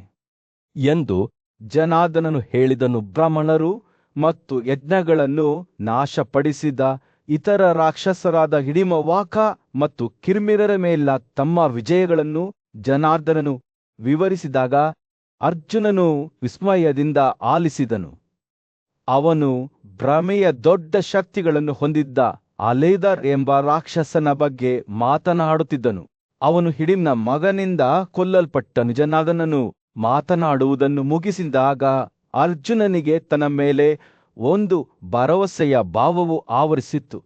ಎಂದು ಜನಾರ್ದನನು ಹೇಳಿದನು. ಬ್ರಾಹ್ಮಣರು ಮತ್ತು ಯಜ್ಞಗಳನ್ನು ನಾಶಪಡಿಸಿದ ಇತರ ರಾಕ್ಷಸರಾದ ಹಿಡಿಮವಾಕ ಮತ್ತು ಕಿರ್ಮಿರರ ಮೇಲ ತಮ್ಮ ವಿಜಯಗಳನ್ನು ಜನಾರ್ದನನು ವಿವರಿಸಿದಾಗ ಅರ್ಜುನನು ವಿಸ್ಮಯದಿಂದ ಆಲಿಸಿದನು. ಅವನು ಭ್ರಮೆಯ ದೊಡ್ಡ ಶಕ್ತಿಗಳನ್ನು ಹೊಂದಿದ್ದ ಅಲೇದರ್ ಎಂಬ ರಾಕ್ಷಸನ ಬಗ್ಗೆ ಮಾತನಾಡುತ್ತಿದ್ದನು. ಅವನು ಹಿಡಿಮ್ನ ಮಗನಿಂದ ಕೊಲ್ಲಲ್ಪಟ್ಟನು. ಜನಾರ್ದನನು ಮಾತನಾಡುವುದನ್ನು ಮುಗಿಸಿದಾಗ ಅರ್ಜುನನಿಗೆ ತನ್ನ ಮೇಲೆ ಒಂದು ಭರವಸೆಯ ಭಾವವು ಆವರಿಸಿತ್ತು.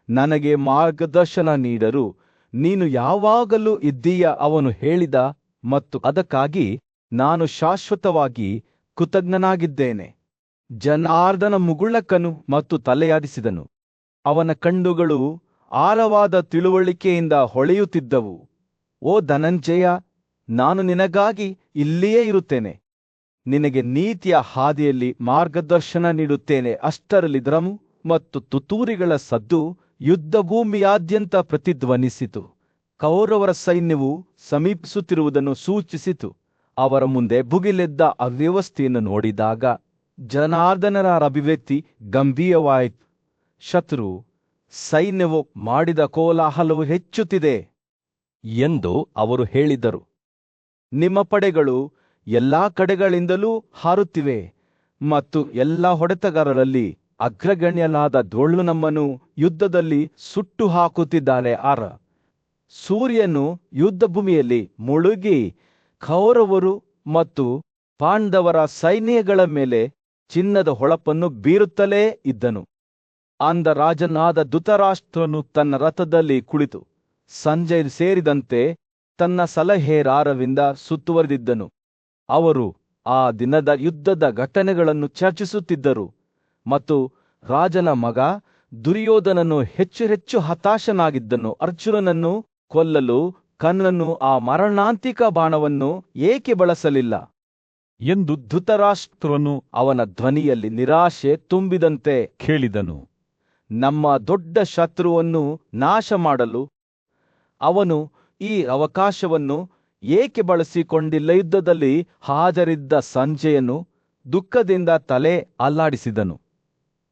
ನನಗೆ ಮಾರ್ಗದರ್ಶನ ನೀಡಲು ನೀನು ಯಾವಾಗಲೂ ಇದ್ದೀಯ, ಅವನು ಹೇಳಿದ, ಮತ್ತು ಅದಕ್ಕಾಗಿ ನಾನು ಶಾಶ್ವತವಾಗಿ ಕೃತಜ್ಞನಾಗಿದ್ದೇನೆ. ಜನಾರ್ದನ ಮುಗುಳಕ್ಕನು ಮತ್ತು ತಲೆಯಾಡಿಸಿದನು. ಅವನ ಕಣ್ಣುಗಳು ಆಳವಾದ ತಿಳುವಳಿಕೆಯಿಂದ ಹೊಳೆಯುತ್ತಿದ್ದವು. ಓ ಧನಂಜಯ, ನಾನು ನಿನಗಾಗಿ ಇಲ್ಲಿಯೇ ಇರುತ್ತೇನೆ. ನಿನಗೆ ನೀತಿಯ ಹಾದಿಯಲ್ಲಿ ಮಾರ್ಗದರ್ಶನ ನೀಡುತ್ತೇನೆ. ಅಷ್ಟರಲ್ಲಿ ದ್ರಮು ಮತ್ತು ತುತ್ತೂರಿಗಳ ಸದ್ದು ಯುದ್ಧಭೂಮಿಯಾದ್ಯಂತ ಪ್ರತಿಧ್ವನಿಸಿತು. ಕೌರವರ ಸೈನ್ಯವು ಸಮೀಪಿಸುತ್ತಿರುವುದನ್ನು ಸೂಚಿಸಿತು. ಅವರ ಮುಂದೆ ಭುಗಿಲೆದ್ದ ಅವ್ಯವಸ್ಥೆಯನ್ನು ನೋಡಿದಾಗ ಜನಾರ್ದನರ ಅಭಿವ್ಯಕ್ತಿ ಗಂಭೀರವಾಯಿತು. ಶತ್ರು ಸೈನ್ಯವು ಮಾಡಿದ ಕೋಲಾಹಲವು ಹೆಚ್ಚುತ್ತಿದೆ ಎಂದು ಅವರು ಹೇಳಿದರು. ನಿಮ್ಮ ಪಡೆಗಳು ಎಲ್ಲಾ ಕಡೆಗಳಿಂದಲೂ ಹಾರುತ್ತಿವೆ ಮತ್ತು ಎಲ್ಲಾ ಹೊಡೆತಗಾರರಲ್ಲಿ ಅಗ್ರಗಣ್ಯನಾದ ಧೋಳು ನಮ್ಮನ್ನು ಯುದ್ಧದಲ್ಲಿ ಸುಟ್ಟು ಹಾಕುತ್ತಿದ್ದಾನೆ. ಸೂರ್ಯನು ಯುದ್ಧಭೂಮಿಯಲ್ಲಿ ಮುಳುಗಿ ಕೌರವರು ಮತ್ತು ಪಾಂಡವರ ಸೈನ್ಯಗಳ ಮೇಲೆ ಚಿನ್ನದ ಹೊಳಪನ್ನು ಬೀರುತ್ತಲೇ ಇದ್ದನು. ಅಂದ ರಾಜನಾದ ಧೃತರಾಷ್ಟ್ರನು ತನ್ನ ರಥದಲ್ಲಿ ಕುಳಿತು ಸಂಜೆ ಸೇರಿದಂತೆ ತನ್ನ ಸಲಹೆಗಾರರಿಂದ ಸುತ್ತುವರೆದಿದ್ದನು. ಅವರು ಆ ದಿನದ ಯುದ್ಧದ ಘಟನೆಗಳನ್ನು ಚರ್ಚಿಸುತ್ತಿದ್ದರು ಮತ್ತು ರಾಜನ ಮಗ ದುರ್ಯೋಧನನು ಹೆಚ್ಚು ಹತಾಶನಾಗಿದ್ದನು. ಅರ್ಜುನನನ್ನು ಕೊಲ್ಲಲು ಕರ್ಣನು ಆ ಮರಣಾಂತಿಕ ಬಾಣವನ್ನು ಏಕೆ ಬಳಸಲಿಲ್ಲ
ಎಂದು
ಧೃತರಾಷ್ಟ್ರನು ಅವನ ಧ್ವನಿಯಲ್ಲಿ ನಿರಾಶೆ ತುಂಬಿದಂತೆ
ಕೇಳಿದನು.
ನಮ್ಮ ದೊಡ್ಡ ಶತ್ರುವನ್ನು ನಾಶ ಮಾಡಲು ಅವನು ಈ ಅವಕಾಶವನ್ನು ಏಕೆ ಬಳಸಿಕೊಂಡಿಲ್ಲ? ಯುದ್ಧದಲ್ಲಿ ಹಾಜರಿದ್ದ ಸಂಜಯನು ದುಃಖದಿಂದ ತಲೆ ಅಲ್ಲಾಡಿಸಿದನು.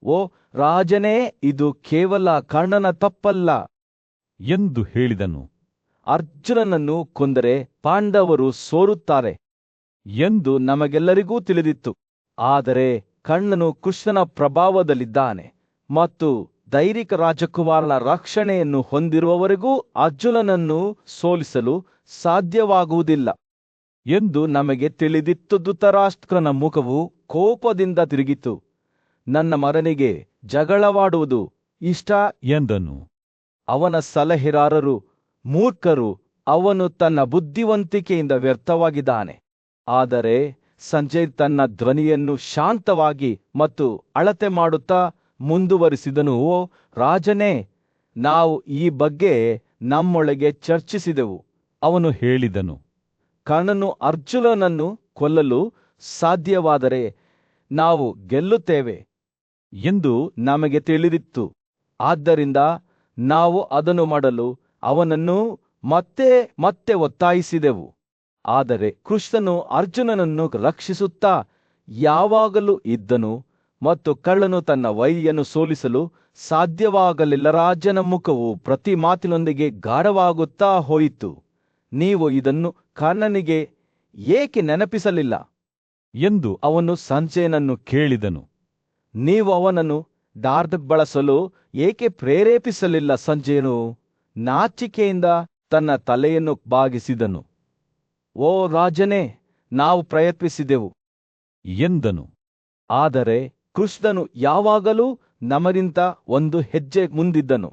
ಓ ರಾಜನೇ, ಇದು ಕೇವಲ ಕರ್ಣನ ತಪ್ಪಲ್ಲ
ಎಂದು ಹೇಳಿದನು.
ಅರ್ಜುನನನ್ನು ಕೊಂದರೆ ಪಾಂಡವರು ಸೋರುತ್ತಾರೆ ಎಂದು ನಮಗೆಲ್ಲರಿಗೂ ತಿಳಿದಿತ್ತು. ಆದರೆ ಕರ್ಣನು ಕೃಷ್ಣನ ಪ್ರಭಾವದಲ್ಲಿದ್ದಾನೆ ಮತ್ತು ದೈವಿಕ ರಾಜಕುಮಾರನ ರಕ್ಷಣೆಯನ್ನು ಹೊಂದಿರುವವರೆಗೂ ಅರ್ಜುನನನ್ನು ಸೋಲಿಸಲು ಸಾಧ್ಯವಾಗುವುದಿಲ್ಲ ಎಂದು ನಮಗೆ ತಿಳಿದಿತ್ತು. ಧೃತರಾಷ್ಟ್ರನ ಮುಖವು ಕೋಪದಿಂದ ತಿರುಗಿತು. ನನ್ನ ಮಗನಿಗೆ ಜಗಳವಾಡುವುದು ಇಷ್ಟ
ಎಂದನು.
ಅವನ ಸಲಹೆಗಾರರು ಮೂರ್ಖರು, ಅವನು ತನ್ನ ಬುದ್ಧಿವಂತಿಕೆಯಿಂದ ವ್ಯರ್ಥವಾಗಿದ್ದಾನೆ. ಆದರೆ ಸಂಜಯ್ ತನ್ನ ಧ್ವನಿಯನ್ನು ಶಾಂತವಾಗಿ ಮತ್ತು ಅಳತೆ ಮಾಡುತ್ತಾ ಮುಂದುವರಿಸಿದನು. ಓ ರಾಜನೇ, ನಾವು ಈ ಬಗ್ಗೆ ನಮ್ಮೊಳಗೆ ಚರ್ಚಿಸಿದೆವು.
ಅವನು ಹೇಳಿದನು.
ಕರ್ಣನು ಅರ್ಜುನನನ್ನು ಕೊಲ್ಲಲು ಸಾಧ್ಯವಾದರೆ ನಾವು ಗೆಲ್ಲುತ್ತೇವೆ ಎಂದು ನಮಗೆ ತಿಳಿದಿತ್ತು. ಆದ್ದರಿಂದ ನಾವು ಅದನ್ನು ಮಾಡಲು ಅವನನ್ನು ಮತ್ತೆ ಮತ್ತೆ ಒತ್ತಾಯಿಸಿದೆವು. ಆದರೆ ಕೃಷ್ಣನು ಅರ್ಜುನನನ್ನು ರಕ್ಷಿಸುತ್ತಾ ಯಾವಾಗಲೂ ಇದ್ದನು ಮತ್ತು ಕಳ್ಳನು ತನ್ನ ವೈರಿಯನ್ನು ಸೋಲಿಸಲು ಸಾಧ್ಯವಾಗಲಿಲ್ಲ. ರಾಜನ ಮುಖವು ಪ್ರತಿ ಮಾತಿನೊಂದಿಗೆ ಗಾಢವಾಗುತ್ತಾ ಹೋಯಿತು. ನೀವು ಇದನ್ನು ಕರ್ಣನಿಗೆ ಏಕೆ ನೆನಪಿಸಲಿಲ್ಲ
ಎಂದು
ಅವನು ಸಂಜಯನನ್ನು
ಕೇಳಿದನು.
ನೀವು ಅವನನ್ನು ದಾರ್ಧಕ್ ಬಳಸಲು ಏಕೆ ಪ್ರೇರೇಪಿಸಲಿಲ್ಲ? ಸಂಜಯನು ನಾಚಿಕೆಯಿಂದ ತನ್ನ ತಲೆಯನ್ನು ಬಾಗಿಸಿದನು. ಓ ರಾಜನೇ, ನಾವು ಪ್ರಯತ್ನಿಸಿದೆವು
ಎಂದನು.
ಆದರೆ ಕೃಷ್ಣನು ಯಾವಾಗಲೂ ನಮಗಿಂತ ಒಂದು ಹೆಜ್ಜೆ ಮುಂದಿದ್ದನು.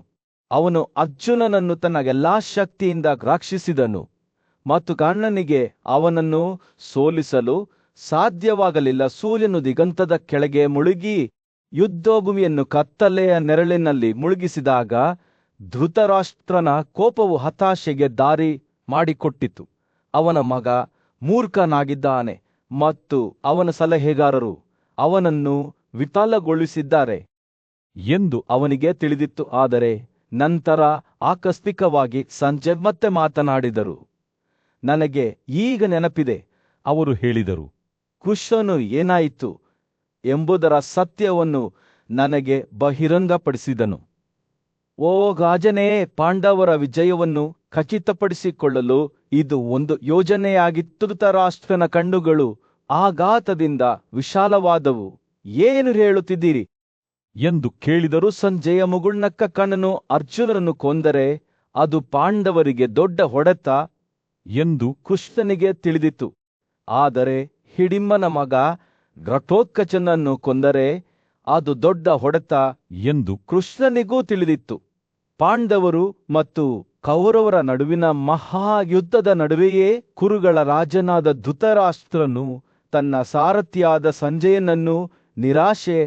ಅವನು ಅರ್ಜುನನನ್ನು ತನ್ನ ಎಲ್ಲಾ ಶಕ್ತಿಯಿಂದ ರಕ್ಷಿಸಿದನು ಮತ್ತು ಕರ್ಣನಿಗೆ ಅವನನ್ನು ಸೋಲಿಸಲು ಸಾಧ್ಯವಾಗಲಿಲ್ಲ. ಸೂರ್ಯನು ದಿಗಂತದ ಕೆಳಗೆ ಮುಳುಗಿ ಯುದ್ಧಭೂಮಿಯನ್ನು ಕತ್ತಲೆಯ ನೆರಳಿನಲ್ಲಿ ಮುಳುಗಿಸಿದಾಗ ಧೃತರಾಷ್ಟ್ರನ ಕೋಪವು ಹತಾಶೆಗೆ ದಾರಿ ಮಾಡಿಕೊಟ್ಟಿತು. ಅವನ ಮಗ ಮೂರ್ಖನಾಗಿದ್ದಾನೆ ಮತ್ತು ಅವನ ಸಲಹೆಗಾರರು ಅವನನ್ನು ವಿಫಲಗೊಳಿಸಿದ್ದಾರೆ ಎಂದು ಅವನಿಗೆ ತಿಳಿದಿತ್ತು. ಆದರೆ ನಂತರ ಆಕಸ್ಮಿಕವಾಗಿ ಸಂಜಯ್ ಮತ್ತೆ ಮಾತನಾಡಿದರು. ನನಗೆ ಈಗ ನೆನಪಿದೆ,
ಅವರು ಹೇಳಿದರು.
ಕೃಷ್ಣನು ಏನಾಯಿತು ಎಂಬುದರ ಸತ್ಯವನ್ನು ನನಗೆ ಬಹಿರಂಗಪಡಿಸಿದನು. ಓ ರಾಜನೇ, ಪಾಂಡವರ ವಿಜಯವನ್ನು ಖಚಿತಪಡಿಸಿಕೊಳ್ಳಲು ಇದು ಒಂದು ಯೋಜನೆಯಾಗಿತ್ತು. ಧೃತರಾಷ್ಟ್ರನ ಕಣ್ಣುಗಳು ಆಘಾತದಿಂದ ವಿಶಾಲವಾದವು. ಏನು ಹೇಳುತ್ತಿದ್ದೀರಿ
ಎಂದು ಕೇಳಿದರು.
ಸಂಜಯ ಮುಗುಳ್ನಕ್ಕ. ಕರ್ಣನು ಅರ್ಜುನನನ್ನು ಕೊಂದರೆ ಅದು ಪಾಂಡವರಿಗೆ ದೊಡ್ಡ ಹೊಡೆತ
ಎಂದು
ಕೃಷ್ಣನಿಗೆ ತಿಳಿದಿತ್ತು. ಆದರೆ ಹಿಡಿಂಬನ ಮಗ ಘಟೋತ್ಕಚನನ್ನು ಕೊಂದರೆ ಅದು ದೊಡ್ಡ ಹೊಡೆತ
ಎಂದು
ಕೃಷ್ಣನಿಗೂ ತಿಳಿದಿತ್ತು. ಪಾಂಡವರು ಮತ್ತು ಕೌರವರ ನಡುವಿನ ಮಹಾಯುದ್ಧದ ನಡುವೆಯೇ ಕುರುಗಳ ರಾಜನಾದ ಧೃತರಾಷ್ಟ್ರನು ತನ್ನ ಸಾರಥಿಯಾದ ಸಂಜಯನನ್ನು ನಿರಾಶೆ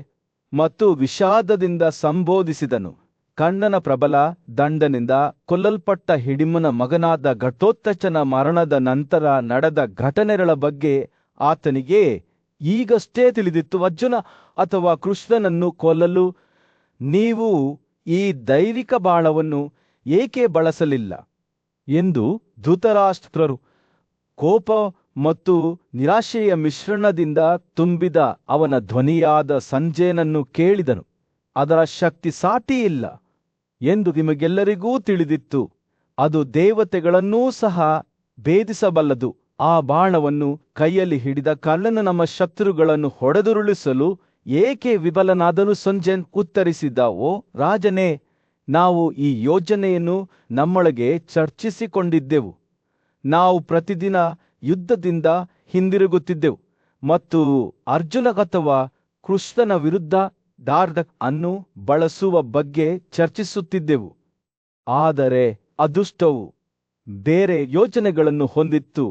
ಮತ್ತು ವಿಷಾದದಿಂದ ಸಂಬೋಧಿಸಿದನು. ಕರ್ಣನ ಪ್ರಬಲ ದಂಡನಿಂದ ಕೊಲ್ಲಲ್ಪಟ್ಟ ಹಿಡಿಂಬನ ಮಗನಾದ ಘಟೋತ್ಕಚನ ಮರಣದ ನಂತರ ನಡೆದ ಘಟನೆಗಳ ಬಗ್ಗೆ ಆತನಿಗೆ ಈಗಷ್ಟೇ ತಿಳಿದಿತ್ತು. ಅರ್ಜುನ ಅಥವಾ ಕೃಷ್ಣನನ್ನು ಕೊಲ್ಲಲು ನೀವು ಈ ದೈವಿಕ ಬಾಣವನ್ನು ಏಕೆ ಬಳಸಲಿಲ್ಲ ಎಂದು ಧೃತರಾಷ್ಟ್ರರು ಕೋಪ ಮತ್ತು ನಿರಾಶೆಯ ಮಿಶ್ರಣದಿಂದ ತುಂಬಿದ ಅವನ ಧ್ವನಿಯಾದ ಸಂಜಯನನ್ನು ಕೇಳಿದನು. ಅದರ ಶಕ್ತಿ ಸಾಟಿಯಿಲ್ಲ ಎಂದು ನಿಮಗೆಲ್ಲರಿಗೂ ತಿಳಿದಿತ್ತು. ಅದು ದೇವತೆಗಳನ್ನೂ ಸಹ ಭೇದಿಸಬಲ್ಲದು. ಆ ಬಾಣವನ್ನು ಕೈಯಲ್ಲಿ ಹಿಡಿದ ಕರ್ಣನು ನಮ್ಮ ಶತ್ರುಗಳನ್ನು ಹೊಡೆದುರುಳಿಸಲು ಏಕೆ ವಿಫಲನಾದನು? ಸಂಜಯನ್ ಉತ್ತರಿಸಿದ. ಓ ರಾಜನೇ, ನಾವು ಈ ಯೋಜನೆಯನ್ನು ನಮ್ಮೊಳಗೆ ಚರ್ಚಿಸಿಕೊಂಡಿದ್ದೆವು. ನಾವು ಪ್ರತಿದಿನ ಯುದ್ಧದಿಂದ ಹಿಂದಿರುಗುತ್ತಿದ್ದೆವು ಮತ್ತು ಅರ್ಜುನ ಅಥವಾ ಕೃಷ್ಣನ ವಿರುದ್ಧ ದಾರ್ಧಕ್ ಅನ್ನು ಬಳಸುವ ಬಗ್ಗೆ ಚರ್ಚಿಸುತ್ತಿದ್ದೆವು. ಆದರೆ ಅದೃಷ್ಟವು ಬೇರೆ ಯೋಜನೆಗಳನ್ನು ಹೊಂದಿತ್ತು.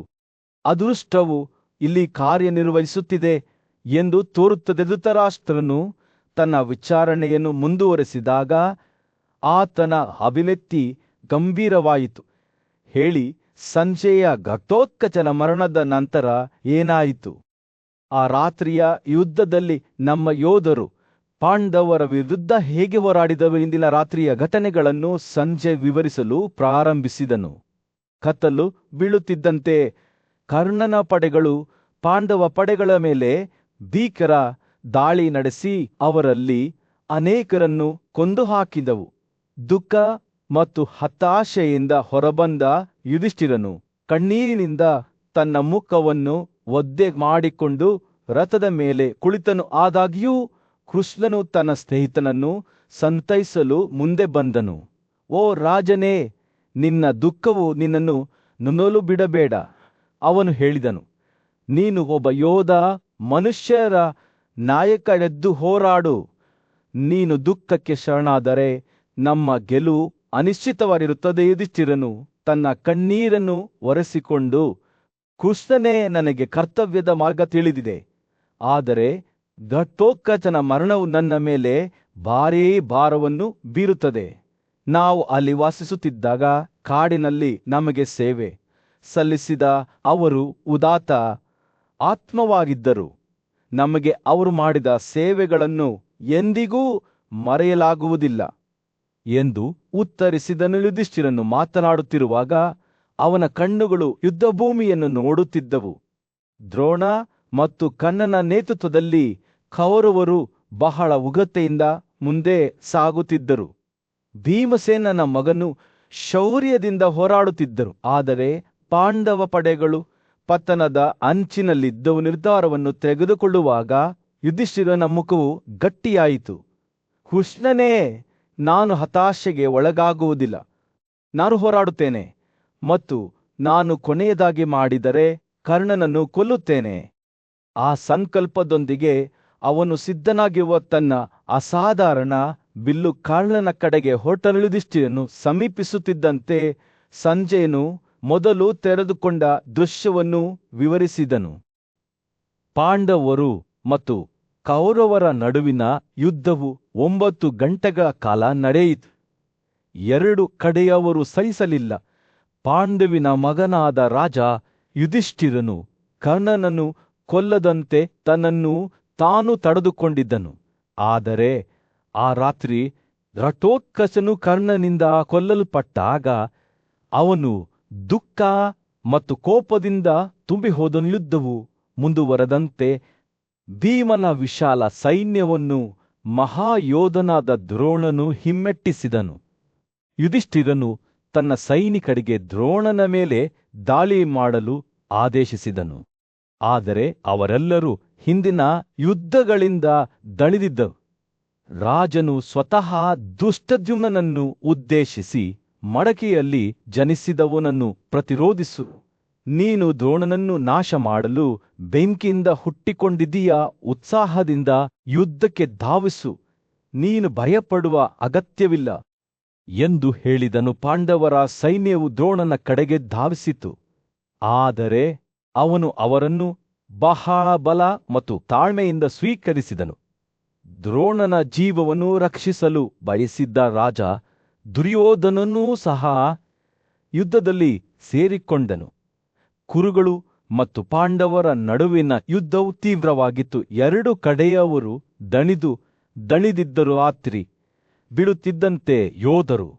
ಅದೃಷ್ಟವು ಇಲ್ಲಿ ಕಾರ್ಯನಿರ್ವಹಿಸುತ್ತಿದೆ ಎಂದು ತೋರುತ್ತದೆ. ಧೃತರಾಷ್ಟ್ರನು ತನ್ನ ವಿಚಾರಣೆಯನ್ನು ಮುಂದುವರೆಸಿದಾಗ ಆತನ ಅಭಿವ್ಯಕ್ತಿ ಗಂಭೀರವಾಯಿತು. ಹೇಳಿ, ಸಂಜೆಯ ಘಟೋತ್ಕಚನ ಮರಣದ ನಂತರ ಏನಾಯಿತು? ಆ ರಾತ್ರಿಯ ಯುದ್ಧದಲ್ಲಿ ನಮ್ಮ ಯೋಧರು ಪಾಂಡವರ ವಿರುದ್ಧ ಹೇಗೆ ಹೋರಾಡಿದರು ಇಂದಿನ ರಾತ್ರಿಯ ಘಟನೆಗಳನ್ನು ಸಂಜೆ ವಿವರಿಸಲು ಪ್ರಾರಂಭಿಸಿದನು. ಕತ್ತಲು ಬೀಳುತ್ತಿದ್ದಂತೆ ಕರ್ಣನ ಪಡೆಗಳು ಪಾಂಡವ ಪಡೆಗಳ ಮೇಲೆ ಭೀಕರ ದಾಳಿ ನಡೆಸಿ ಅವರಲ್ಲಿ ಅನೇಕರನ್ನು ಕೊಂದು ಹಾಕಿದವು. ದುಃಖ ಮತ್ತು ಹತಾಶೆಯಿಂದ ಹೊರಬಂದ ಯುಧಿಷ್ಠಿರನು ಕಣ್ಣೀರಿನಿಂದ ತನ್ನ ಮುಖವನ್ನು ಒದ್ದೆ ಮಾಡಿಕೊಂಡು ರಥದ ಮೇಲೆ ಕುಳಿತನು. ಆದಾಗ್ಯೂ ಕೃಷ್ಣನು ತನ್ನ ಸ್ನೇಹಿತನನ್ನು ಸಂತೈಸಲು ಮುಂದೆ ಬಂದನು. ಓ ರಾಜನೇ, ನಿನ್ನ ದುಃಖವು ನಿನ್ನನ್ನು ನುಣ್ಣಲು ಬಿಡಬೇಡ. ಅವನು ಹೇಳಿದನು, ನೀನು ಒಬ್ಬ ಯೋಧ, ಮನುಷ್ಯರ ನಾಯಕ, ಎದ್ದು ಹೋರಾಡು. ನೀನು ದುಃಖಕ್ಕೆ ಶರಣಾದರೆ ನಮ್ಮ ಗೆಲುವು ಅನಿಶ್ಚಿತವಾಗಿರುತ್ತದೆ. ಯುಧಿಷ್ಠಿರನು ತನ್ನ ಕಣ್ಣೀರನ್ನು ಒರೆಸಿಕೊಂಡು, ಕೃಷ್ಣನೇ, ನನಗೆ ಕರ್ತವ್ಯದ ಮಾರ್ಗ ತಿಳಿದಿದೆ. ಆದರೆ ಘಟೋತ್ಕಚನ ಮರಣವು ನನ್ನ ಮೇಲೆ ಭಾರೀ ಭಾರವನ್ನು ಬೀರುತ್ತದೆ. ನಾವು ಅಲ್ಲಿ ವಾಸಿಸುತ್ತಿದ್ದಾಗ ಕಾಡಿನಲ್ಲಿ ನಮಗೆ ಸೇವೆ ಸಲ್ಲಿಸಿದ ಅವರು ಉದಾತ್ತ ಆತ್ಮವಾಗಿದ್ದರು. ನಮಗೆ ಅವರು ಮಾಡಿದ ಸೇವೆಗಳನ್ನು ಎಂದಿಗೂ ಮರೆಯಲಾಗುವುದಿಲ್ಲ ಎಂದು ಉತ್ತರಿಸಿದನು. ಯುಧಿಷ್ಠಿರನು ಮಾತನಾಡುತ್ತಿರುವಾಗ ಅವನ ಕಣ್ಣುಗಳು ಯುದ್ಧಭೂಮಿಯನ್ನು ನೋಡುತ್ತಿದ್ದವು. ದ್ರೋಣ ಮತ್ತು ಕರ್ಣನ ನೇತೃತ್ವದಲ್ಲಿ ಕೌರವರು ಬಹಳ ಉಗತೆಯಿಂದ ಮುಂದೆ ಸಾಗುತ್ತಿದ್ದರು. ಭೀಮಸೇನನ ಮಗನು ಶೌರ್ಯದಿಂದ ಹೋರಾಡುತ್ತಿದ್ದರು. ಆದರೆ ಪಾಂಡವ ಪಡೆಗಳು ಪತನದ ಅಂಚಿನಲ್ಲಿದ್ದವು. ನಿರ್ಧಾರವನ್ನು ತೆಗೆದುಕೊಳ್ಳುವಾಗ ಯುಧಿಷ್ಠಿರನ ಮುಖವು ಗಟ್ಟಿಯಾಯಿತು. ಕೃಷ್ಣನೇ, ನಾನು ಹತಾಶೆಗೆ ಒಳಗಾಗುವುದಿಲ್ಲ. ನಾನು ಹೋರಾಡುತ್ತೇನೆ ಮತ್ತು ನಾನು ಕೊನೆಯದಾಗಿ ಮಾಡಿದರೆ ಕರ್ಣನನ್ನು ಕೊಲ್ಲುತ್ತೇನೆ. ಆ ಸಂಕಲ್ಪದೊಂದಿಗೆ ಅವನು ಸಿದ್ಧನಾಗಿರುವ ತನ್ನ ಅಸಾಧಾರಣ ಬಿಲ್ಲು ಕರ್ಣನ ಕಡೆಗೆ ಹೊರಟನು. ಯುಧಿಷ್ಠಿರನು ಸಮೀಪಿಸುತ್ತಿದ್ದಂತೆ ಸಂಜಯನು ಮೊದಲು ತೆರೆದುಕೊಂಡ ದೃಶ್ಯವನ್ನು ವಿವರಿಸಿದನು. ಪಾಂಡವರು ಮತ್ತು ಕೌರವರ ನಡುವಿನ ಯುದ್ಧವು 9 ಗಂಟೆಗಳ ಕಾಲ ನಡೆಯಿತು. 2 ಕಡೆಯವರು ಸಹಿಸಲಿಲ್ಲ. ಪಾಂಡುವಿನ ಮಗನಾದ ರಾಜ ಯುಧಿಷ್ಠಿರನು ಕರ್ಣನನ್ನು ಕೊಲ್ಲದಂತೆ ತನ್ನನ್ನು ತಾನು ತಡೆದುಕೊಂಡಿದ್ದನು. ಆದರೆ ಆ ರಾತ್ರಿ ಘಟೋತ್ಕಚನು ಕರ್ಣನಿಂದ ಕೊಲ್ಲಲ್ಪಟ್ಟಾಗ ಅವನು ದುಃಖ ಮತ್ತು ಕೋಪದಿಂದ ತುಂಬಿ ಹೋದನು. ಯುದ್ಧವು ಮುಂದುವರೆದಂತೆ ಭೀಮನ ವಿಶಾಲ ಸೈನ್ಯವನ್ನು ಮಹಾಯೋಧನಾದ ದ್ರೋಣನು ಹಿಮ್ಮೆಟ್ಟಿಸಿದನು. ಯುಧಿಷ್ಠಿರನು ತನ್ನ ಸೈನಿಕರಿಗೆ ದ್ರೋಣನ ಮೇಲೆ ದಾಳಿ ಮಾಡಲು ಆದೇಶಿಸಿದನು. ಆದರೆ ಅವರೆಲ್ಲರೂ ಹಿಂದಿನ ಯುದ್ಧಗಳಿಂದ ದಣಿದಿದ್ದರು. ರಾಜನು ಸ್ವತಃ ದುಷ್ಟದ್ಯುಮ್ನನನ್ನು ಉದ್ದೇಶಿಸಿ, ಮಡಕೆಯಲ್ಲಿ ಜನಿಸಿದವನನ್ನು ಪ್ರತಿರೋಧಿಸು. ನೀನು ದ್ರೋಣನನ್ನು ನಾಶ ಮಾಡಲು ಬೆಂಕಿಯಿಂದ ಹುಟ್ಟಿಕೊಂಡಿದ್ದೀಯಾ? ಉತ್ಸಾಹದಿಂದ ಯುದ್ಧಕ್ಕೆ ಧಾವಿಸು. ನೀನು ಭಯಪಡುವ ಅಗತ್ಯವಿಲ್ಲ ಎಂದು ಹೇಳಿದನು. ಪಾಂಡವರ ಸೈನ್ಯವು ದ್ರೋಣನ ಕಡೆಗೆ ಧಾವಿಸಿತು. ಆದರೆ ಅವನು ಅವರನ್ನು ಬಹಳ ಬಲ ಮತ್ತು ತಾಳ್ಮೆಯಿಂದ ಸ್ವೀಕರಿಸಿದನು. ದ್ರೋಣನ ಜೀವವನ್ನು ರಕ್ಷಿಸಲು ಬಯಸಿದ್ದ ರಾಜ ದುರ್ಯೋಧನನೂ ಸಹ ಯುದ್ಧದಲ್ಲಿ ಸೇರಿಕೊಂಡನು. ಕುರುಗಳು ಮತ್ತು ಪಾಂಡವರ ನಡುವಿನ ಯುದ್ಧವು ತೀವ್ರವಾಗಿತ್ತು. 2 ಕಡೆಯವರು ದಣಿದಿದ್ದರು. ರಾತ್ರಿ ಬೀಳುತ್ತಿದ್ದಂತೆ ಯೋಧರು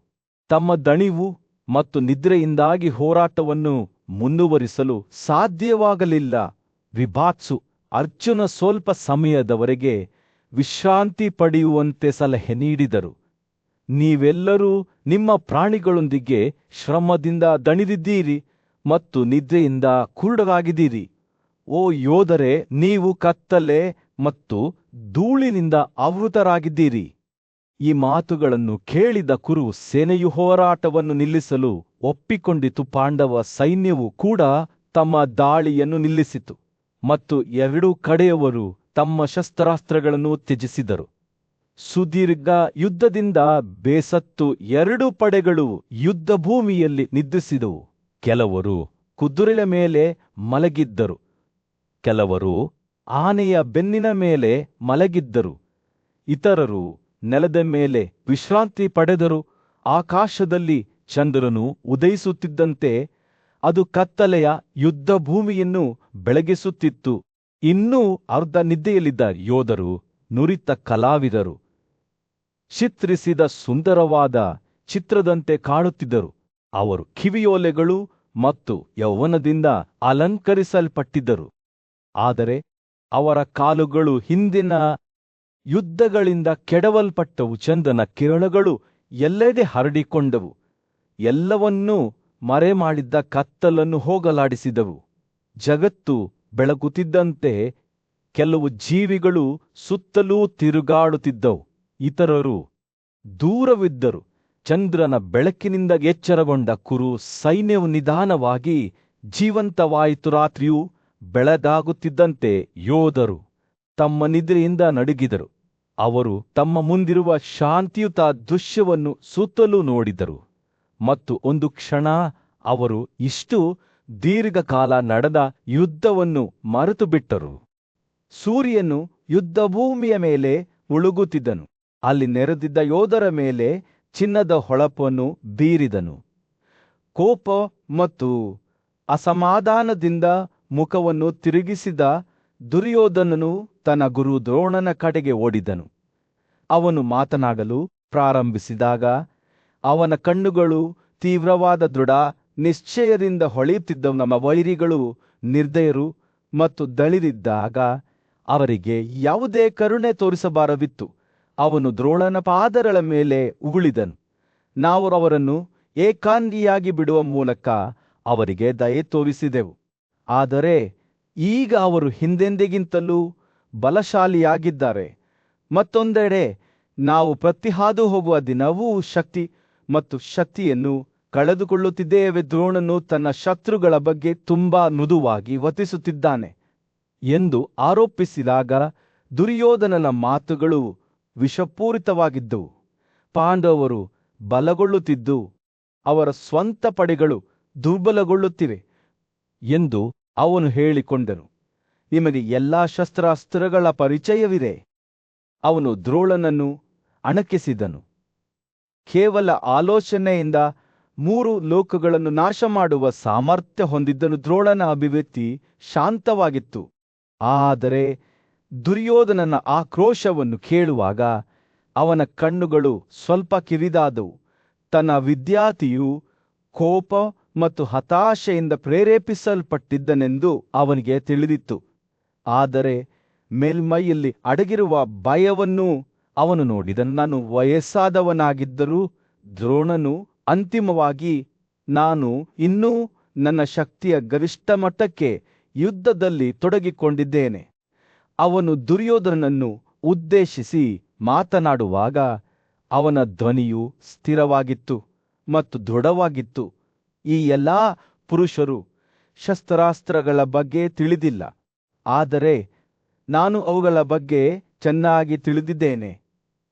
ತಮ್ಮ ದಣಿವು ಮತ್ತು ನಿದ್ರೆಯಿಂದಾಗಿ ಹೋರಾಟವನ್ನು ಮುಂದುವರಿಸಲು ಸಾಧ್ಯವಾಗಲಿಲ್ಲ. ವಿಭಾತ್ಸು ಅರ್ಜುನ ಸ್ವಲ್ಪ ಸಮಯದವರೆಗೆ ವಿಶ್ರಾಂತಿ ಪಡೆಯುವಂತೆ ಸಲಹೆ ನೀಡಿದರು. ನೀವೆಲ್ಲರೂ ನಿಮ್ಮ ಪ್ರಾಣಿಗಳೊಂದಿಗೆ ಶ್ರಮದಿಂದ ದಣಿದಿದ್ದೀರಿ ಮತ್ತು ನಿದ್ರೆಯಿಂದ ಕುರುಡರಾಗಿದ್ದೀರಿ. ಓ ಯೋಧರೇ, ನೀವು ಕತ್ತಲೆ ಮತ್ತು ಧೂಳಿನಿಂದ ಆವೃತರಾಗಿದ್ದೀರಿ. ಈ ಮಾತುಗಳನ್ನು ಕೇಳಿದ ಕುರು ಸೇನೆಯು ಹೋರಾಟವನ್ನು ನಿಲ್ಲಿಸಲು ಒಪ್ಪಿಕೊಂಡಿತು. ಪಾಂಡವ ಸೈನ್ಯವು ಕೂಡ ತಮ್ಮ ದಾಳಿಯನ್ನು ನಿಲ್ಲಿಸಿತು ಮತ್ತು 2 ಕಡೆಯವರು ತಮ್ಮ ಶಸ್ತ್ರಾಸ್ತ್ರಗಳನ್ನು ತ್ಯಜಿಸಿದರು. ಸುದೀರ್ಘ ಯುದ್ಧದಿಂದ ಬೇಸತ್ತು 2 ಪಡೆಗಳು ಯುದ್ಧಭೂಮಿಯಲ್ಲಿ ನಿದ್ರಿಸಿದವು. ಕೆಲವರು ಕುದುರೆಯ ಮೇಲೆ ಮಲಗಿದ್ದರು, ಕೆಲವರು ಆನೆಯ ಬೆನ್ನಿನ ಮೇಲೆ ಮಲಗಿದ್ದರು, ಇತರರು ನೆಲದ ಮೇಲೆ ವಿಶ್ರಾಂತಿ ಪಡೆದರು. ಆಕಾಶದಲ್ಲಿ ಚಂದ್ರನು ಉದಯಿಸುತ್ತಿದ್ದಂತೆ ಅದು ಕತ್ತಲೆಯ ಯುದ್ಧ ಭೂಮಿಯನ್ನು ಬೆಳಗಿಸುತ್ತಿತ್ತು. ಇನ್ನೂ ಅರ್ಧ ನಿದ್ದೆಯಲ್ಲಿದ್ದ ಯೋಧರು, ನುರಿತ ಕಲಾವಿದರು ಚಿತ್ರಿಸಿದ ಸುಂದರವಾದ ಚಿತ್ರದಂತೆ ಕಾಣುತ್ತಿದ್ದರು. ಅವರು ಕಿವಿಯೋಲೆಗಳು ಮತ್ತು ಯೌವನದಿಂದ ಅಲಂಕರಿಸಲ್ಪಟ್ಟಿದ್ದರು. ಆದರೆ ಅವರ ಕಾಲುಗಳು ಹಿಂದಿನ ಯುದ್ಧಗಳಿಂದ ಕೆಡವಲ್ಪಟ್ಟವು. ಚಂದನ ಕಿರಣಗಳು ಎಲ್ಲೆಡೆ ಹರಡಿಕೊಂಡವು. ಎಲ್ಲವನ್ನೂ ಮರೆಮಾಡಿದ್ದ ಕತ್ತಲನ್ನು ಹೋಗಲಾಡಿಸಿದವು. ಜಗತ್ತು ಬೆಳಗುತ್ತಿದ್ದಂತೆ ಕೆಲವು ಜೀವಿಗಳು ಸುತ್ತಲೂ ತಿರುಗಾಡುತ್ತಿದ್ದವು. ಇತರರು ದೂರವಿದ್ದರು. ಚಂದ್ರನ ಬೆಳಕಿನಿಂದ ಎಚ್ಚರಗೊಂಡ ಕುರು ಸೈನ್ಯವು ನಿಧಾನವಾಗಿ ಜೀವಂತವಾಯಿತು. ರಾತ್ರಿಯು ಬೆಳಗಾಗುತ್ತಿದ್ದಂತೆ ಯೋಧರು ತಮ್ಮ ನಿದ್ರೆಯಿಂದ ನಡುಗಿದರು. ಅವರು ತಮ್ಮ ಮುಂದಿರುವ ಶಾಂತಿಯುತ ದೃಶ್ಯವನ್ನು ಸುತ್ತಲೂ ನೋಡಿದರು ಮತ್ತು ಒಂದು ಕ್ಷಣ ಅವರು ಇಷ್ಟು ದೀರ್ಘಕಾಲ ನಡೆದ ಯುದ್ಧವನ್ನು ಮರೆತುಬಿಟ್ಟರು. ಸೂರ್ಯನು ಯುದ್ಧಭೂಮಿಯ ಮೇಲೆ ಮುಳುಗುತ್ತಿದ್ದನು. ಅಲ್ಲಿ ನೆರೆದಿದ್ದ ಯೋಧರ ಮೇಲೆ ಚಿನ್ನದ ಹೊಳಪನ್ನು ಬೀರಿದನು. ಕೋಪ ಮತ್ತು ಅಸಮಾಧಾನದಿಂದ ಮುಖವನ್ನು ತಿರುಗಿಸಿದ ದುರ್ಯೋಧನನು ತನ್ನ ಗುರು ದ್ರೋಣನ ಕಡೆಗೆ ಓಡಿದನು. ಅವನು ಮಾತನಾಡಲು ಪ್ರಾರಂಭಿಸಿದಾಗ ಅವನ ಕಣ್ಣುಗಳು ತೀವ್ರವಾದ ದೃಢ ನಿಶ್ಚಯದಿಂದ ಹೊಳೆಯುತ್ತಿದ್ದವು. ನಮ್ಮ ವೈರಿಗಳು ನಿರ್ದಯರು ಮತ್ತು ದಳಿರಿದ್ದಾಗ ಅವರಿಗೆ ಯಾವುದೇ ಕರುಣೆ ತೋರಿಸಬಾರದಿತ್ತು. ಅವನು ದ್ರೋಣನ ಪಾದಗಳ ಮೇಲೆ ಉಗುಳಿದನು. ನಾವು ಅವರನ್ನು ಏಕಾಂಗಿಯಾಗಿ ಬಿಡುವ ಮೂಲಕ ಅವರಿಗೆ ದಯೆ ತೋರಿಸಿದೆವು. ಆದರೆ ಈಗ ಅವರು ಹಿಂದೆಂದಿಗಿಂತಲೂ ಬಲಶಾಲಿಯಾಗಿದ್ದಾರೆ. ಮತ್ತೊಂದೆಡೆ ನಾವು ಪ್ರತಿಹಾದು ಹೋಗುವ ದಿನವೂ ಶಕ್ತಿ ಮತ್ತು ಶಕ್ತಿಯನ್ನು ಕಳೆದುಕೊಳ್ಳುತ್ತಿದ್ದೇವೆ. ದ್ರೋಣನು ತನ್ನ ಶತ್ರುಗಳ ಬಗ್ಗೆ ತುಂಬಾ ಮೃದುವಾಗಿ ವರ್ತಿಸುತ್ತಿದ್ದಾನೆ ಎಂದು ಆರೋಪಿಸಿದಾಗ ದುರ್ಯೋಧನನ ಮಾತುಗಳು ವಿಷಪೂರಿತವಾಗಿದ್ದವು. ಪಾಂಡವರು ಬಲಗೊಳ್ಳುತ್ತಿದ್ದು ಅವರ ಸ್ವಂತ ಪಡೆಗಳು ದುರ್ಬಲಗೊಳ್ಳುತ್ತಿವೆ ಎಂದು ಅವನು ಹೇಳಿಕೊಂಡನು. ನಿಮಗೆ ಎಲ್ಲಾ ಶಸ್ತ್ರಾಸ್ತ್ರಗಳ ಪರಿಚಯವಿದೆ. ಅವನು ದ್ರೋಣನನ್ನು ಅಣಕಿಸಿದನು. ಕೇವಲ ಆಲೋಚನೆಯಿಂದ 3 ಲೋಕಗಳನ್ನು ನಾಶ ಮಾಡುವ ಸಾಮರ್ಥ್ಯ ಹೊಂದಿದ್ದನು. ದ್ರೋಣನ ಅಭಿವ್ಯಕ್ತಿ ಶಾಂತವಾಗಿತ್ತು. ಆದರೆ ದುರ್ಯೋಧನನ ಆಕ್ರೋಶವನ್ನು ಕೇಳುವಾಗ ಅವನ ಕಣ್ಣುಗಳು ಸ್ವಲ್ಪ ಕಿರಿದಾದವು. ತನ್ನ ವಿದ್ಯಾರ್ಥಿಯು ಕೋಪ ಮತ್ತು ಹತಾಶೆಯಿಂದ ಪ್ರೇರೇಪಿಸಲ್ಪಟ್ಟಿದ್ದನೆಂದು ಅವನಿಗೆ ತಿಳಿದಿತ್ತು. ಆದರೆ ಮೇಲ್ಮೈಯಲ್ಲಿ ಅಡಗಿರುವ ಭಯವನ್ನು ಅವನು ನೋಡಿದನು. ನಾನು ವಯಸ್ಸಾದವನಾಗಿದ್ದರೂ ದ್ರೋಣನು ಅಂತಿಮವಾಗಿ ನಾನು ಇನ್ನೂ ನನ್ನ ಶಕ್ತಿಯ ಗರಿಷ್ಠ ಮಟ್ಟಕ್ಕೆ ಯುದ್ಧದಲ್ಲಿ ತೊಡಗಿಕೊಂಡಿದ್ದೇನೆ. ಅವನು ದುರ್ಯೋಧನನನ್ನು ಉದ್ದೇಶಿಸಿ ಮಾತನಾಡುವಾಗ ಅವನ ಧ್ವನಿಯು ಸ್ಥಿರವಾಗಿತ್ತು ಮತ್ತು ದೃಢವಾಗಿತ್ತು. ಈ ಎಲ್ಲಾ ಪುರುಷರು ಶಸ್ತ್ರಾಸ್ತ್ರಗಳ ಬಗ್ಗೆ ತಿಳಿದಿಲ್ಲ, ಆದರೆ ನಾನು ಅವುಗಳ ಬಗ್ಗೆ ಚೆನ್ನಾಗಿ ತಿಳಿದಿದ್ದೇನೆ.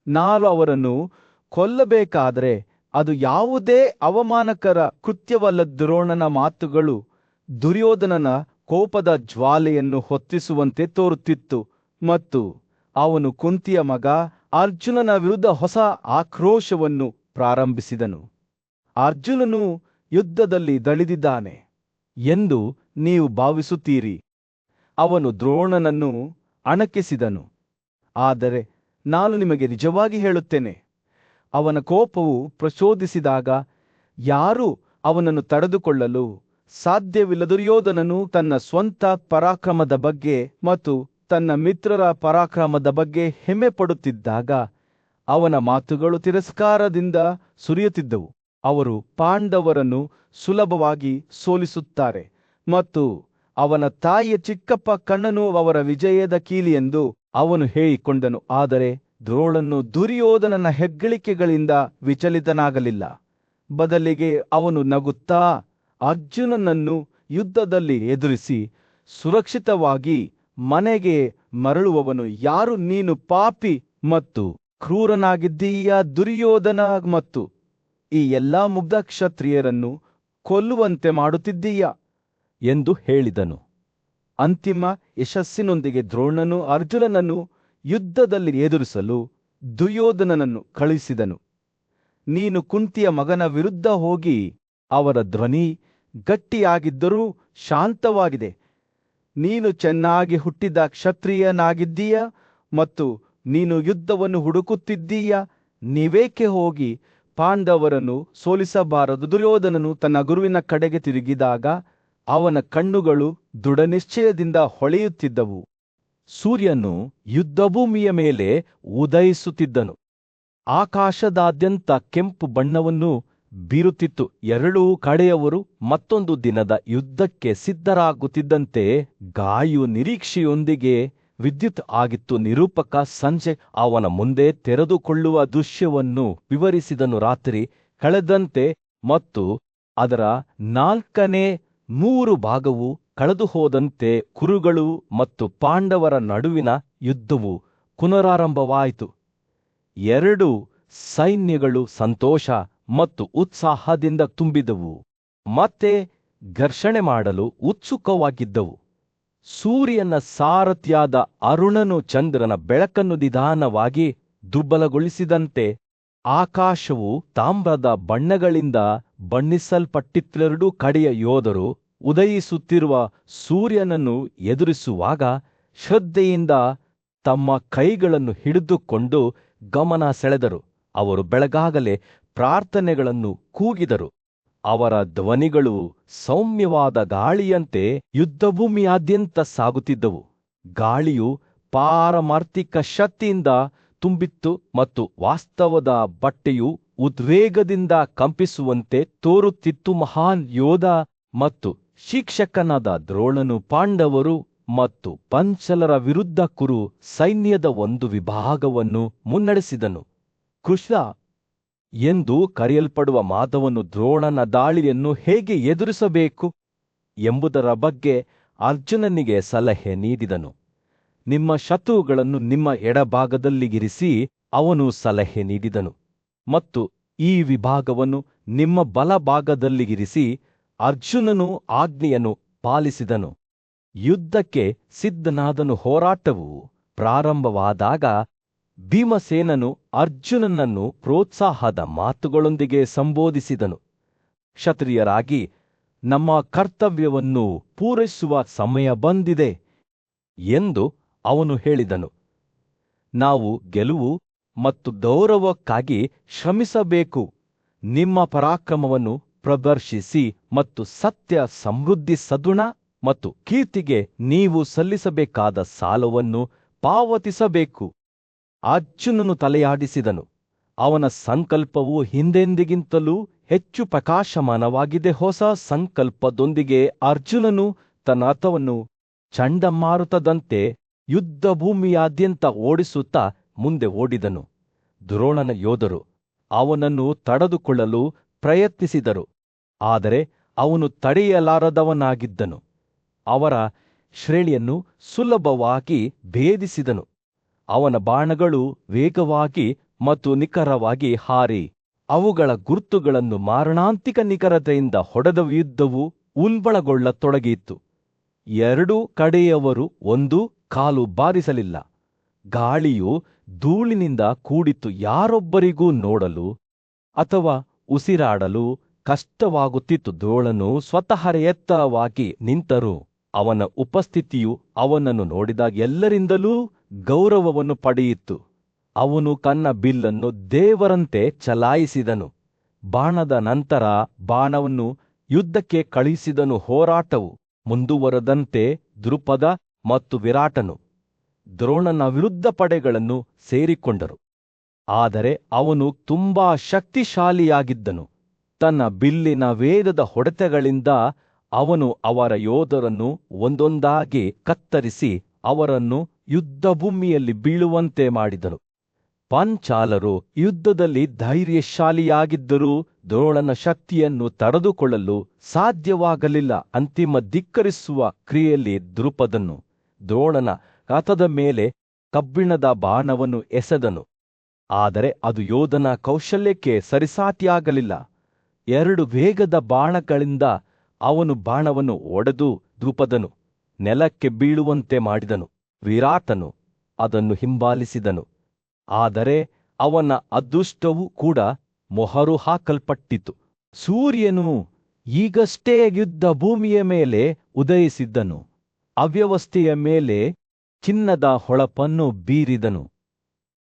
ನಾನು ಅವರನ್ನು ಕೊಲ್ಲಬೇಕಾದರೆ ಅದು ಯಾವುದೇ ಅವಮಾನಕರ ಕೃತ್ಯವಲ್ಲ. ದ್ರೋಣನ ಮಾತುಗಳು ದುರ್ಯೋಧನನ ಕೋಪದ ಜ್ವಾಲೆಯನ್ನು ಹೊತ್ತಿಸುವಂತೆ ತೋರುತ್ತಿತ್ತು ಮತ್ತು ಅವನು ಕುಂತಿಯ ಮಗ ಅರ್ಜುನನ ವಿರುದ್ಧ ಹೊಸ ಆಕ್ರೋಶವನ್ನು ಪ್ರಾರಂಭಿಸಿದನು. ಅರ್ಜುನನು ಯುದ್ಧದಲ್ಲಿ ದಳಿದಿದ್ದಾನೆ ಎಂದು ನೀವು ಭಾವಿಸುತ್ತೀರಿ. ಅವನು ದ್ರೋಣನನ್ನು ಅಣಕಿಸಿದನು. ಆದರೆ ನಾನು ನಿಮಗೆ ನಿಜವಾಗಿ ಹೇಳುತ್ತೇನೆ, ಅವನ ಕೋಪವು ಪ್ರಚೋದಿಸಿದಾಗ ಯಾರೂ ಅವನನ್ನು ತಡೆದುಕೊಳ್ಳಲು ಸಾಧ್ಯವಿಲ್ಲ. ದುರ್ಯೋಧನನು ತನ್ನ ಸ್ವಂತ ಪರಾಕ್ರಮದ ಬಗ್ಗೆ ಮತ್ತು ತನ್ನ ಮಿತ್ರರ ಪರಾಕ್ರಮದ ಬಗ್ಗೆ ಹೆಮ್ಮೆ ಪಡುತ್ತಿದ್ದಾಗ ಅವನ ಮಾತುಗಳು ತಿರಸ್ಕಾರದಿಂದ ಸುರಿಯುತ್ತಿದ್ದವು. ಅವರು ಪಾಂಡವರನ್ನು ಸುಲಭವಾಗಿ ಸೋಲಿಸುತ್ತಾರೆ ಮತ್ತು ಅವನ ತಾಯಿಯ ಚಿಕ್ಕಪ್ಪ ಕಣ್ಣನು ಅವರ ವಿಜಯದ ಕೀಲಿ ಎಂದು ಅವನು ಹೇಳಿಕೊಂಡನು. ಆದರೆ ದ್ರೋಣನು ದುರ್ಯೋಧನನ ಹೆಗ್ಗಳಿಕೆಗಳಿಂದ ವಿಚಲಿತನಾಗಲಿಲ್ಲ. ಬದಲಿಗೆ ಅವನು ನಗುತ್ತಾ ಅರ್ಜುನನನ್ನು ಯುದ್ಧದಲ್ಲಿ ಎದುರಿಸಿ ಸುರಕ್ಷಿತವಾಗಿ ಮನೆಗೆ ಮರಳುವವನು ಯಾರು? ನೀನು ಪಾಪಿ ಮತ್ತು ಕ್ರೂರನಾಗಿದ್ದೀಯ ದುರ್ಯೋಧನ, ಮತ್ತು ಈ ಎಲ್ಲಾ ಮುಗ್ಧ ಕ್ಷತ್ರಿಯರನ್ನು ಕೊಲ್ಲುವಂತೆ ಮಾಡುತ್ತಿದ್ದೀಯ ಎಂದು ಹೇಳಿದನು. ಅಂತಿಮ ಯಶಸ್ಸಿನೊಂದಿಗೆ ದ್ರೋಣನು ಅರ್ಜುನನನ್ನು ಯುದ್ಧದಲ್ಲಿ ಎದುರಿಸಲು ದುರ್ಯೋಧನನನ್ನು ಕಳುಹಿಸಿದನು. ನೀನು ಕುಂತಿಯ ಮಗನ ವಿರುದ್ಧ ಹೋಗಿ ಅವರ ಧ್ವನಿ ಗಟ್ಟಿಯಾಗಿದ್ದರೂ ಶಾಂತವಾಗಿದೆ. ನೀನು ಚೆನ್ನಾಗಿ ಹುಟ್ಟಿದ ಕ್ಷತ್ರಿಯನಾಗಿದ್ದೀಯ ಮತ್ತು ನೀನು ಯುದ್ಧವನ್ನು ಹುಡುಕುತ್ತಿದ್ದೀಯ. ನೀವೇಕೆ ಹೋಗಿ ಪಾಂಡವರನ್ನು ಸೋಲಿಸಬಾರದು? ದುರ್ಯೋಧನನು ತನ್ನ ಗುರುವಿನ ಕಡೆಗೆ ತಿರುಗಿದಾಗ ಅವನ ಕಣ್ಣುಗಳು ದೃಢನಿಶ್ಚಯದಿಂದ ಹೊಳೆಯುತ್ತಿದ್ದವು. ಸೂರ್ಯನು ಯುದ್ಧಭೂಮಿಯ ಮೇಲೆ ಉದಯಿಸುತ್ತಿದ್ದನು. ಆಕಾಶದಾದ್ಯಂತ ಕೆಂಪು ಬಣ್ಣವನ್ನು ಬೀರುತ್ತಿತ್ತು. ಎರಡೂ ಕಡೆಯವರು ಮತ್ತೊಂದು ದಿನದ ಯುದ್ಧಕ್ಕೆ ಸಿದ್ಧರಾಗುತ್ತಿದ್ದಂತೆ ಗಾಳಿಯು ನಿರೀಕ್ಷೆಯೊಂದಿಗೆ ವಿದ್ಯುತ್ ಆಗಿತ್ತು. ನಿರೂಪಕ ಸಂಜೆ ಅವನ ಮುಂದೆ ತೆರೆದುಕೊಳ್ಳುವ ದೃಶ್ಯವನ್ನು ವಿವರಿಸಿದನು. ರಾತ್ರಿ ಕಳೆದಂತೆ ಮತ್ತು ಅದರ 4/3 ಭಾಗವು ಕಳೆದು ಹೋದಂತೆ ಕುರುಗಳು ಮತ್ತು ಪಾಂಡವರ ನಡುವಿನ ಯುದ್ಧವು ಪುನರಾರಂಭವಾಯಿತು. ಎರಡೂ ಸೈನ್ಯಗಳು ಸಂತೋಷ ಮತ್ತು ಉತ್ಸಾಹದಿಂದ ತುಂಬಿದವು, ಮತ್ತೆ ಘರ್ಷಣೆ ಮಾಡಲು ಉತ್ಸುಕವಾಗಿದ್ದವು. ಸೂರ್ಯನ ಸಾರಥಿಯಾದ ಅರುಣನು ಚಂದ್ರನ ಬೆಳಕನ್ನು ನಿಧಾನವಾಗಿ ದುರ್ಬಲಗೊಳಿಸಿದಂತೆ ಆಕಾಶವು ತಾಮ್ರದ ಬಣ್ಣಗಳಿಂದ ಬಣ್ಣಿಸಲ್ಪಟ್ಟಿತ್ತೆರಡೂ ಕಡೆಯ ಯೋಧರು ಉದಯಿಸುತ್ತಿರುವ ಸೂರ್ಯನನ್ನು ಎದುರಿಸುವಾಗ ಶ್ರದ್ಧೆಯಿಂದ ತಮ್ಮ ಕೈಗಳನ್ನು ಹಿಡಿದುಕೊಂಡು ಗಮನ ಸೆಳೆದರು. ಅವರು ಬೆಳಗಾಗಲೇ ಪ್ರಾರ್ಥನೆಗಳನ್ನು ಕೂಗಿದರು. ಅವರ ಧ್ವನಿಗಳು ಸೌಮ್ಯವಾದ ಗಾಳಿಯಂತೆ ಯುದ್ಧಭೂಮಿಯಾದ್ಯಂತ ಸಾಗುತ್ತಿದ್ದವು. ಗಾಳಿಯು ಪಾರಮಾರ್ಥಿಕ ಶಕ್ತಿಯಿಂದ ತುಂಬಿತ್ತು ಮತ್ತು ವಾಸ್ತವದ ಬಟ್ಟೆಯು ಉದ್ವೇಗದಿಂದ ಕಂಪಿಸುವಂತೆ ತೋರುತ್ತಿತ್ತು. ಮಹಾನ್ ಯೋಧ ಮತ್ತು ಶಿಕ್ಷಕನಾದ ದ್ರೋಣನು ಪಾಂಡವರು ಮತ್ತು ಪಂಚಲರ ವಿರುದ್ಧ ಕುರು ಸೈನ್ಯದ ಒಂದು ವಿಭಾಗವನ್ನು ಮುನ್ನಡೆಸಿದನು. ಕೃಷ್ಣ ಎಂದು ಕರೆಯಲ್ಪಡುವ ಮಾಧವನು ದ್ರೋಣನ ದಾಳಿಯನ್ನು ಹೇಗೆ ಎದುರಿಸಬೇಕು ಎಂಬುದರ ಬಗ್ಗೆ ಅರ್ಜುನನಿಗೆ ಸಲಹೆ ನೀಡಿದನು. ನಿಮ್ಮ ಶತ್ರುಗಳನ್ನು ನಿಮ್ಮ ಎಡಭಾಗದಲ್ಲಿರಿಸಿ ಅವನು ಸಲಹೆ ನೀಡಿದನು, ಮತ್ತು ಈ ವಿಭಾಗವನ್ನು ನಿಮ್ಮ ಬಲಭಾಗದಲ್ಲಿರಿಸಿ ಅರ್ಜುನನು ಆಜ್ಞೆಯನ್ನು ಪಾಲಿಸಿದನು. ಯುದ್ಧಕ್ಕೆ ಸಿದ್ಧನಾದನು. ಹೋರಾಟವು ಪ್ರಾರಂಭವಾದಾಗ ಭೀಮಸೇನನು ಅರ್ಜುನನನ್ನು ಪ್ರೋತ್ಸಾಹದ ಮಾತುಗಳೊಂದಿಗೆ ಸಂಬೋಧಿಸಿದನು. ಕ್ಷತ್ರಿಯರಾಗಿ ನಮ್ಮ ಕರ್ತವ್ಯವನ್ನು ಪೂರೈಸುವ ಸಮಯ ಬಂದಿದೆ ಎಂದು ಅವನು ಹೇಳಿದನು. ನಾವು ಗೆಲುವು ಮತ್ತು ಗೌರವಕ್ಕಾಗಿ ಶ್ರಮಿಸಬೇಕು. ನಿಮ್ಮ ಪರಾಕ್ರಮವನ್ನು ಪ್ರದರ್ಶಿಸಿ ಮತ್ತು ಸತ್ಯ, ಸಮೃದ್ಧಿ, ಸದ್ಗುಣ ಮತ್ತು ಕೀರ್ತಿಗೆ ನೀವು ಸಲ್ಲಿಸಬೇಕಾದ ಸಾಲವನ್ನು ಪಾವತಿಸಬೇಕು. ಅರ್ಜುನನು ತಲೆಯಾಡಿಸಿದನು. ಅವನ ಸಂಕಲ್ಪವು ಹಿಂದೆಂದಿಗಿಂತಲೂ ಹೆಚ್ಚು ಪ್ರಕಾಶಮಾನವಾಗಿದೆ. ಹೊಸ ಸಂಕಲ್ಪದೊಂದಿಗೆ ಅರ್ಜುನನು ತನ್ನ ರಥವನ್ನು ಚಂಡಮಾರುತದಂತೆ ಯುದ್ಧಭೂಮಿಯಾದ್ಯಂತ ಓಡಿಸುತ್ತಾ ಮುಂದೆ ಓಡಿದನು. ದ್ರೋಣನ ಯೋಧರು ಅವನನ್ನು ತಡೆದುಕೊಳ್ಳಲು ಪ್ರಯತ್ನಿಸಿದರು, ಆದರೆ ಅವನು ತಡೆಯಲಾರದವನಾಗಿದ್ದನು. ಅವರ ಶ್ರೇಣಿಯನ್ನು ಸುಲಭವಾಗಿ ಭೇದಿಸಿದನು. ಅವನ ಬಾಣಗಳು ವೇಗವಾಗಿ ಮತ್ತು ನಿಖರವಾಗಿ ಹಾರಿ ಅವುಗಳ ಗುರುತುಗಳನ್ನು ಮಾರಣಾಂತಿಕ ನಿಖರತೆಯಿಂದ ಹೊಡೆದ ಯುದ್ಧವು ಉಲ್ಬಣಗೊಳ್ಳತೊಡಗಿತು. ಎರಡೂ ಕಡೆಯವರು ಒಂದು ಕಾಲು ಬಾರಿಸಲಿಲ್ಲ. ಗಾಳಿಯು ಧೂಳಿನಿಂದ ಕೂಡಿತ್ತು. ಯಾರೊಬ್ಬರಿಗೂ ನೋಡಲು ಅಥವಾ ಉಸಿರಾಡಲು ಕಷ್ಟವಾಗುತ್ತಿತ್ತು. ದ್ರೋಣನು ಸ್ವತಃ ಎತ್ತರವಾಗಿ ನಿಂತರೂ ಅವನ ಉಪಸ್ಥಿತಿಯು ಅವನನ್ನು ನೋಡಿದ ಎಲ್ಲರಿಂದಲೂ ಗೌರವವನ್ನು ಪಡೆಯಿತು. ಅವನು ತನ್ನ ಬಿಲ್ಲನ್ನು ದೇವರಂತೆ ಚಲಾಯಿಸಿದನು. ಬಾಣದ ನಂತರ ಬಾಣವನ್ನು ಯುದ್ಧಕ್ಕೆ ಕಳುಹಿಸಿದನು. ಹೋರಾಟವು ಮುಂದುವರೆದಂತೆ ದ್ರುಪದ ಮತ್ತು ವಿರಾಟನು ದ್ರೋಣನ ವಿರುದ್ಧ ಪಡೆಗಳನ್ನು ಸೇರಿಕೊಂಡರು. ಆದರೆ ಅವನು ತುಂಬಾ ಶಕ್ತಿಶಾಲಿಯಾಗಿದ್ದನು. ತನ್ನ ಬಿಲ್ಲಿನ ವೇಗದ ಹೊಡೆತಗಳಿಂದ ಅವನು ಅವರ ಯೋಧರನ್ನು ಒಂದೊಂದಾಗಿ ಕತ್ತರಿಸಿ ಅವರನ್ನು ಯುದ್ಧಭೂಮಿಯಲ್ಲಿ ಬೀಳುವಂತೆ ಮಾಡಿದನು. ಪಾಂಚಾಲರು ಯುದ್ಧದಲ್ಲಿ ಧೈರ್ಯಶಾಲಿಯಾಗಿದ್ದರೂ ದ್ರೋಣನ ಶಕ್ತಿಯನ್ನು ತಡೆದುಕೊಳ್ಳಲು ಸಾಧ್ಯವಾಗಲಿಲ್ಲ. ಅಂತಿಮ ಧಿಕ್ಕರಿಸುವ ಕ್ರಿಯೆಯಲ್ಲಿ ದ್ರುಪದನು ದ್ರೋಣನ ರಥದ ಮೇಲೆ ಕಬ್ಬಿಣದ ಬಾಣವನ್ನು ಎಸೆದನು, ಆದರೆ ಅದು ಯೋಧನ ಕೌಶಲ್ಯಕ್ಕೆ ಸರಿಸಾಟಿಯಾಗಲಿಲ್ಲ. 2 ವೇಗದ ಬಾಣಗಳಿಂದ ಅವನು ಬಾಣವನ್ನು ಒಡೆದು ದ್ರುಪದನು ನೆಲಕ್ಕೆ ಬೀಳುವಂತೆ ಮಾಡಿದನು. ವಿರಾಟನು ಅದನ್ನು ಹಿಂಬಾಲಿಸಿದನು, ಆದರೆ ಅವನ ಅದೃಷ್ಟವೂ ಕೂಡ ಮೊಹರು ಹಾಕಲ್ಪಟ್ಟಿತು. ಸೂರ್ಯನು ಈಗಷ್ಟೇ ಯುದ್ಧ ಭೂಮಿಯ ಮೇಲೆ ಉದಯಿಸಿದ್ದನು. ಅವ್ಯವಸ್ಥೆಯ ಮೇಲೆ ಚಿನ್ನದ ಹೊಳಪನ್ನು ಬೀರಿದನು.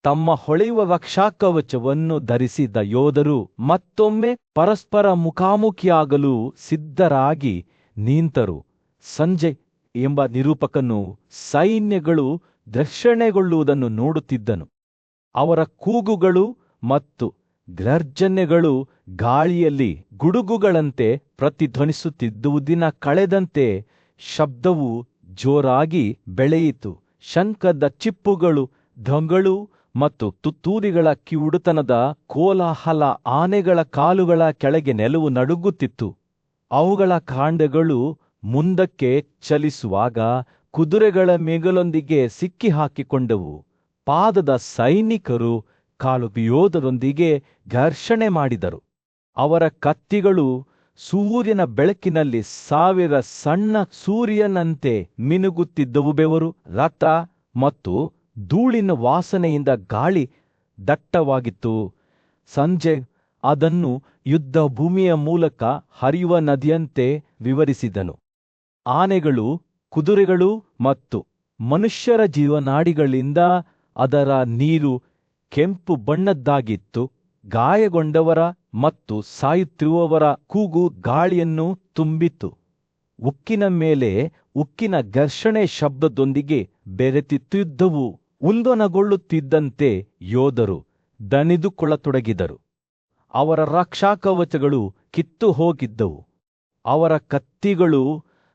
ತಮ್ಮ ಹೊಳೆಯುವ ರಕ್ಷಾಕವಚವನ್ನು ಧರಿಸಿದ ಯೋಧರು ಮತ್ತೊಮ್ಮೆ ಪರಸ್ಪರ ಮುಖಾಮುಖಿಯಾಗಲು ಸಿದ್ಧರಾಗಿ ನಿಂತರು. ಸಂಜಯ್ ಎಂಬ ನಿರೂಪಕನು ಸೈನ್ಯಗಳು ಘರ್ಷಣೆಗೊಳ್ಳುವುದನ್ನು ನೋಡುತ್ತಿದ್ದನು. ಅವರ ಕೂಗುಗಳು ಮತ್ತು ಗರ್ಜನೆಗಳು ಗಾಳಿಯಲ್ಲಿ ಗುಡುಗುಗಳಂತೆ ಪ್ರತಿಧ್ವನಿಸುತ್ತಿದ್ದುವು. ದಿನ ಕಳೆದಂತೆ ಶಬ್ದವು ಜೋರಾಗಿ ಬೆಳೆಯಿತು. ಶಂಖದ ಚಿಪ್ಪುಗಳು, ಧ್ವಗಳು ಮತ್ತು ತುತ್ತೂರಿಗಳ ಕಿವುಡುತನದ ಕೋಲಾಹಲ. ಆನೆಗಳ ಕಾಲುಗಳ ಕೆಳಗೆ ನೆಲವು ನಡುಗುತ್ತಿತ್ತು. ಅವುಗಳ ಕಾಂಡಗಳು ಮುಂದಕ್ಕೆ ಚಲಿಸುವಾಗ ಕುದುರೆಗಳ ಮೇಗಲೊಂದಿಗೆ ಸಿಕ್ಕಿಹಾಕಿಕೊಂಡವು. ಪಾದದ ಸೈನಿಕರು ಕಾಲುಯೋಧರೊಂದಿಗೆ ಘರ್ಷಣೆ ಮಾಡಿದರು. ಅವರ ಕತ್ತಿಗಳು ಸೂರ್ಯನ ಬೆಳಕಿನಲ್ಲಿ 1000 ಸಣ್ಣ ಸೂರ್ಯನಂತೆ ಮಿನುಗುತ್ತಿದ್ದವು. ಬೆವರು, ರಕ್ತ ಮತ್ತು ಧೂಳಿನ ವಾಸನೆಯಿಂದ ಗಾಳಿ ದಟ್ಟವಾಗಿತ್ತು. ಸಂಜಯ್ ಅದನ್ನು ಯುದ್ಧ ಭೂಮಿಯ ಮೂಲಕ ಹರಿಯುವ ನದಿಯಂತೆ ವಿವರಿಸಿದನು. ಆನೆಗಳು, ಕುದುರೆಗಳು ಮತ್ತು ಮನುಷ್ಯರ ಜೀವನಾಡಿಗಳಿಂದ ಅದರ ನೀರು ಕೆಂಪು ಬಣ್ಣದ್ದಾಗಿತ್ತು. ಗಾಯಗೊಂಡವರ ಮತ್ತು ಸಾಯುತ್ತಿರುವವರ ಕೂಗು ಗಾಳಿಯನ್ನು ತುಂಬಿತ್ತು. ಉಕ್ಕಿನ ಮೇಲೆ ಉಕ್ಕಿನ ಘರ್ಷಣೆ ಶಬ್ದದೊಂದಿಗೆ ಬೆರೆತಿದ್ದುವು. ಉಲ್ಬಣಗೊಳ್ಳುತ್ತಿದ್ದಂತೆ ಯೋಧರು ದಣಿದುಕೊಳ್ಳತೊಡಗಿದರು. ಅವರ ರಕ್ಷಾಕವಚಗಳು ಕಿತ್ತು ಹೋಗಿದ್ದವು. ಅವರ ಕತ್ತಿಗಳು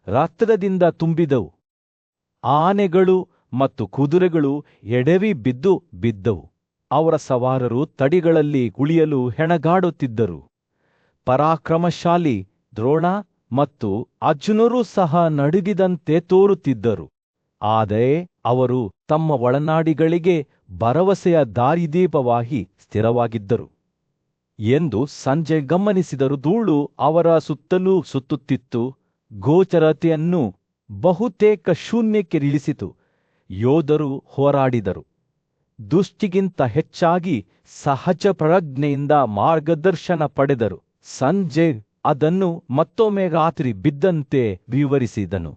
ರಕ್ತದಿಂದ ತುಂಬಿದವು. ಆನೆಗಳು ಮತ್ತು ಕುದುರೆಗಳು ಎಡವಿ ಬಿದ್ದವು. ಅವರ ಸವಾರರು ತಡಿಗಳಲ್ಲಿ ಉಳಿಯಲು ಹೆಣಗಾಡುತ್ತಿದ್ದರು. ಪರಾಕ್ರಮಶಾಲಿ ದ್ರೋಣ ಮತ್ತು ಅರ್ಜುನರೂ ಸಹ ನಡುಗಿದಂತೆ ತೋರುತ್ತಿದ್ದರು. ಆದರೆ ಅವರು ತಮ್ಮ ಒಳನಾಡಿಗಳಿಗೆ ಭರವಸೆಯ ದಾರಿದೀಪವಾಗಿ ಸ್ಥಿರವಾಗಿದ್ದರು ಎಂದು ಸಂಜಯ್ ಗಮನಿಸಿದರು. ಧೂಳು ಅವರ ಸುತ್ತಲೂ ಸುತ್ತುತ್ತಿತ್ತು. ಗೋಚರತೆಯನ್ನು ಬಹುತೇಕ ಶೂನ್ಯಕ್ಕೆ ಇಳಿಸಿತು. ಯೋಧರು ಹೋರಾಡಿದರು. ದುಷ್ಟಿಗಿಂತ ಹೆಚ್ಚಾಗಿ ಸಹಜ ಪ್ರಜ್ಞೆಯಿಂದ ಮಾರ್ಗದರ್ಶನ ಪಡೆದರು. ಸಂಜಯ್ ಅದನ್ನು ಮತ್ತೊಮ್ಮೆ ರಾತ್ರಿ ಬಿದ್ದಂತೆ ವಿವರಿಸಿದನು.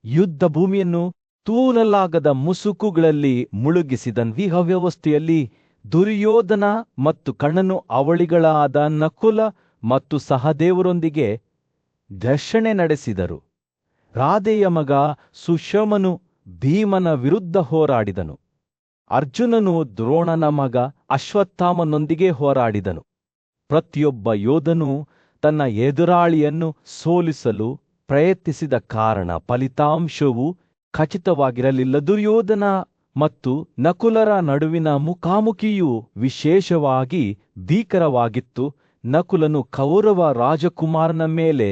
ಯುದ್ಧ ಭೂಮಿಯನ್ನು ತೂಲಲಾಗದ ಮುಸುಕುಗಳಲ್ಲಿ ಮುಳುಗಿಸಿದನು. ಈ ಅವ್ಯವಸ್ಥೆಯಲ್ಲಿ ದುರ್ಯೋಧನ ಮತ್ತು ಕಣ್ಣನು ಅವಳಿಗಳಾದ ನಕುಲ ಮತ್ತು ಸಹದೇವರೊಂದಿಗೆ ಘರ್ಷಣೆ ನಡೆಸಿದರು. ರಾಧೆಯ ಮಗ ಸುಶಮನು ಭೀಮನ ವಿರುದ್ಧ ಹೋರಾಡಿದನು. ಅರ್ಜುನನು ದ್ರೋಣನ ಮಗ ಅಶ್ವತ್ಥಾಮನೊಂದಿಗೆ ಹೋರಾಡಿದನು. ಪ್ರತಿಯೊಬ್ಬ ಯೋಧನು ತನ್ನ ಎದುರಾಳಿಯನ್ನು ಸೋಲಿಸಲು ಪ್ರಯತ್ನಿಸಿದ ಕಾರಣ ಫಲಿತಾಂಶವು ಖಚಿತವಾಗಿರಲಿಲ್ಲ. ದುರ್ಯೋಧನ ಮತ್ತು ನಕುಲರ ನಡುವಿನ ಮುಖಾಮುಖಿಯು ವಿಶೇಷವಾಗಿ ಭೀಕರವಾಗಿತ್ತು. ನಕುಲನು ಕೌರವ ರಾಜಕುಮಾರನ ಮೇಲೆ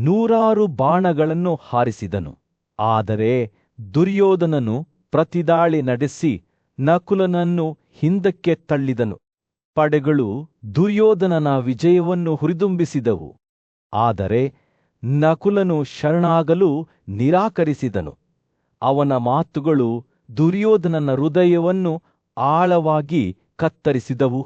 100 ಬಾಣಗಳನ್ನು ಹಾರಿಸಿದನು. ಆದರೆ ದುರ್ಯೋಧನನು ಪ್ರತಿದಾಳಿ ನಡೆಸಿ ನಕುಲನನ್ನು ಹಿಂದಕ್ಕೆ ತಳ್ಳಿದನು. ಪಡೆಗಳು ದುರ್ಯೋಧನನ ವಿಜಯವನ್ನು ಹುರಿದುಂಬಿಸಿದವು. ಆದರೆ ನಕುಲನು ಶರಣಾಗಲು ನಿರಾಕರಿಸಿದನು. ಅವನ ಮಾತುಗಳು ದುರ್ಯೋಧನನ ಹೃದಯವನ್ನು ಆಳವಾಗಿ ಕತ್ತರಿಸಿದವು.